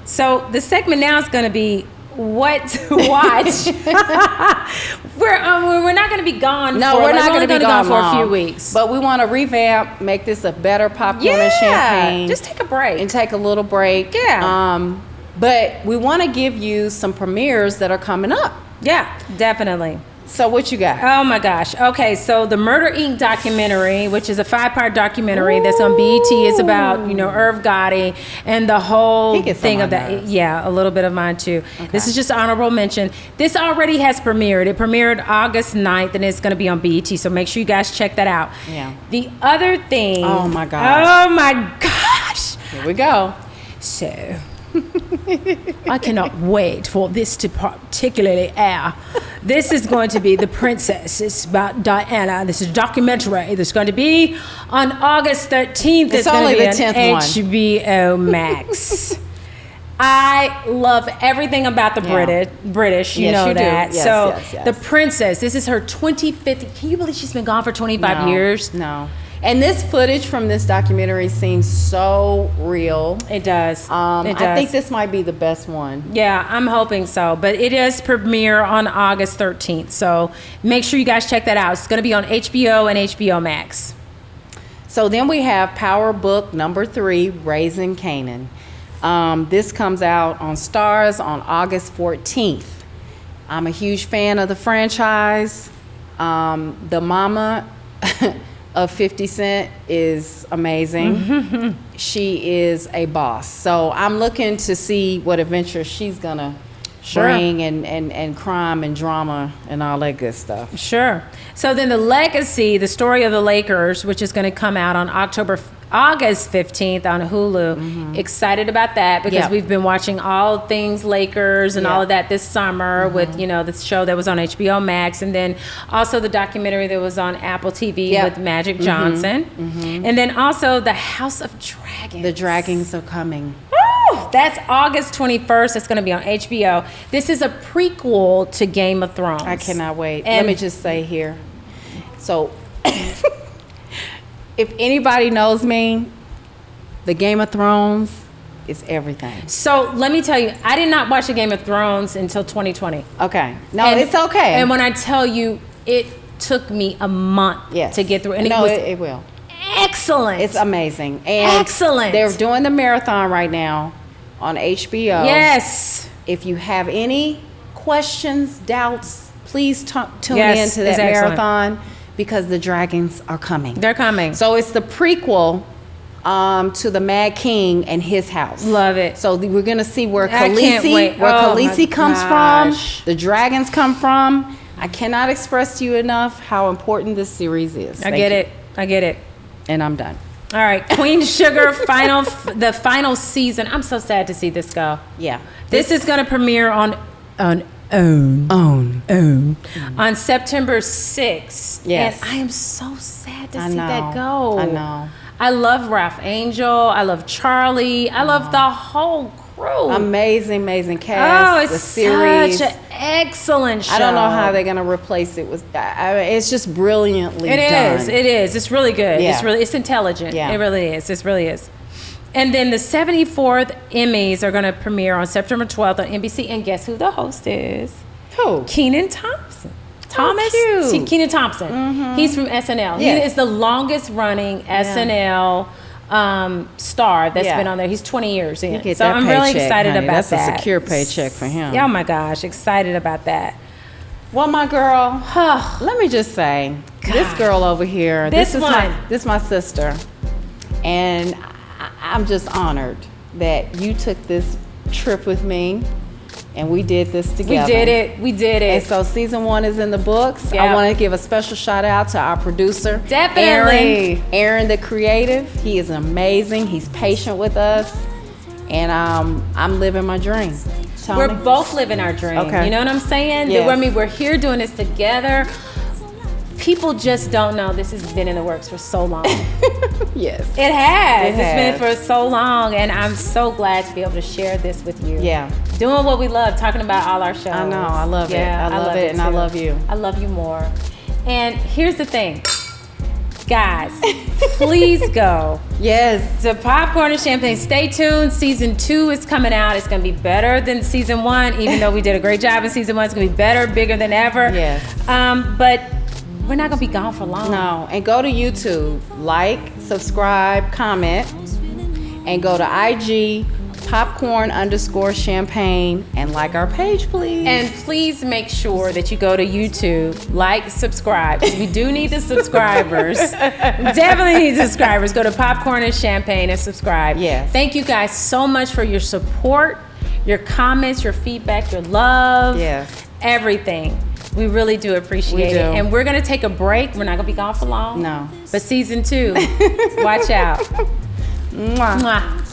B: So the segment now is going to be what to watch. We're not going to be gone.
A: No,
B: for,
A: we're
B: like,
A: not going to be gone
B: for a few
A: long,
B: weeks.
A: But we want to revamp, make this a better popcorn and champagne.
B: Just take a break.
A: And take a little break.
B: Yeah.
A: But we want to give you some premieres that are coming up.
B: Yeah, definitely.
A: So what you got?
B: Oh my gosh. Okay, so the Murder Inc. documentary, which is a 5-part documentary that's on BET, is about, Irv Gotti and the whole
A: He gets on
B: thing
A: my
B: of that.
A: nerves.
B: Yeah, a little bit of mine too.
A: Okay.
B: This is just honorable mention. This already has premiered. It premiered August 9th and it's going to be on BET, so make sure you guys check that out.
A: Yeah.
B: The other thing.
A: Oh my gosh.
B: Oh my gosh.
A: Here we go.
B: So, I cannot wait for this to particularly air. This is going to be The Princess. It's about Diana. This is a documentary. That's going to be on August 13th.
A: It's
B: going
A: only
B: to be
A: the 10th one.
B: HBO Max. I love everything about the
A: Yeah.
B: British. You
A: Yes,
B: know
A: you do.
B: that.
A: Yes,
B: So,
A: yes, yes.
B: The Princess. This is her 25th. Can you believe she's been gone for 25
A: No,
B: years?
A: No. And this footage from this documentary seems so real.
B: It does. It does.
A: I think this might be the best one.
B: Yeah, I'm hoping so. But it is premiere on August 13th. So make sure you guys check that out. It's going to be on HBO and HBO Max.
A: So then we have Power Book number 3, Raising Canaan. This comes out on Stars on August 14th. I'm a huge fan of the franchise. The mama of 50 Cent is amazing. She is a boss. So I'm looking to see what adventure she's going to bring and crime and drama and all that good stuff.
B: Sure. So then The Legacy, the story of the Lakers, which is going to come out on August 15th on Hulu. Excited about that because
A: Yep.
B: we've been watching all things Lakers and all
A: Yep.
B: of that this summer with, the show that was on HBO Max, and then also the documentary that was on Apple TV
A: Yep.
B: with Magic Johnson. And then also The House of Dragons.
A: The dragons are coming.
B: Woo! That's August 21st. It's going to be on HBO. This is a prequel to Game of Thrones.
A: I cannot wait. Let
B: And-
A: me just say here. So, if anybody knows me, the Game of Thrones is everything.
B: So let me tell you, I did not watch the Game of Thrones until 2020.
A: Okay. No,
B: And-
A: it's okay.
B: And when I tell you, it took me a month
A: Yes.
B: to get through, and
A: no,
B: it was
A: it will.
B: excellent.
A: It's amazing. And
B: Excellent.
A: They're doing the marathon right now on HBO.
B: Yes.
A: If you have any questions, doubts, please tune
B: Yes,
A: in to
B: it's
A: that
B: excellent.
A: marathon because the dragons are coming.
B: They're coming.
A: So it's the prequel to the Mad King and his house.
B: Love it.
A: So we're gonna see where
B: I can't wait.
A: Khaleesi, where
B: Oh,
A: Khaleesi
B: my
A: comes
B: gosh.
A: from, the dragons come from. I cannot express to you enough how important this series is.
B: I get it. I get it.
A: And I'm done.
B: All right, Queen Sugar the final season. I'm so sad to see this go.
A: Yeah.
B: This is going to premiere on on September 6th.
A: Yes.
B: And I am so sad to
A: I
B: see
A: know.
B: that go.
A: I know.
B: I love Ralph Angel. I love Charlie. I love the whole crew.
A: Amazing, amazing
B: Oh,
A: cast.
B: it's
A: the series.
B: such an excellent show.
A: I don't know how they're gonna replace it with. It's just brilliantly
B: It
A: done.
B: is. It is. It's really good.
A: Yeah.
B: It's intelligent.
A: Yeah.
B: It really is. It really is. And then the 74th Emmys are going to premiere on September 12th on NBC. And guess who the host is?
A: Who?
B: Kenan Thompson.
A: cute.
B: Kenan Thompson. He's from SNL.
A: Yes.
B: He is the longest running SNL star that's
A: Yeah.
B: been on there. He's 20 years in.
A: He get
B: So
A: that
B: I'm really
A: paycheck,
B: excited
A: honey.
B: about
A: That's
B: that.
A: a secure paycheck for him.
B: Oh my gosh, excited about that.
A: Well, my girl, let me just say, this girl over here,
B: This
A: is
B: one.
A: this my sister, and I'm just honored that you took this trip with me, and we did this together.
B: We did
A: And
B: it.
A: so season 1 is in the books.
B: Yeah.
A: I want to give a special shout out to our producer,
B: Definitely.
A: Aaron the creative. He is amazing. He's patient with us, and I'm living my dream. Tony?
B: We're both living our dream.
A: Okay.
B: You know what I'm saying?
A: Yes.
B: I mean, we're here doing this together. People just don't know this has been in the works for so long.
A: Yes.
B: It has.
A: It
B: It's been
A: has.
B: for so long, and I'm so glad to be able to share this with you.
A: Yeah.
B: Doing what we love, talking about all our shows.
A: I know. I love it. I love it, and I
B: too.
A: love you.
B: I love you more. And here's the thing, guys, please go
A: Yes.
B: to Popcorn and Champagne. Stay tuned. Season 2 is coming out. It's going to be better than season 1, even though we did a great job in season 1. It's going to be better, bigger than ever.
A: Yes.
B: But we're not going to be gone for long.
A: No. And go to YouTube. Like, subscribe, comment. And go to IG, popcorn_champagne. And like our page, please.
B: And please make sure that you go to YouTube, like, subscribe. 'Cause we do need the subscribers. Definitely need subscribers. Go to Popcorn and Champagne and subscribe.
A: Yes.
B: Thank you guys so much for your support, your comments, your feedback, your love.
A: Yes.
B: Everything. We really do appreciate
A: We do.
B: it. And we're going to take a break. We're not going to be gone for long.
A: No.
B: But season 2, watch out.
A: Mwah.
B: Mwah.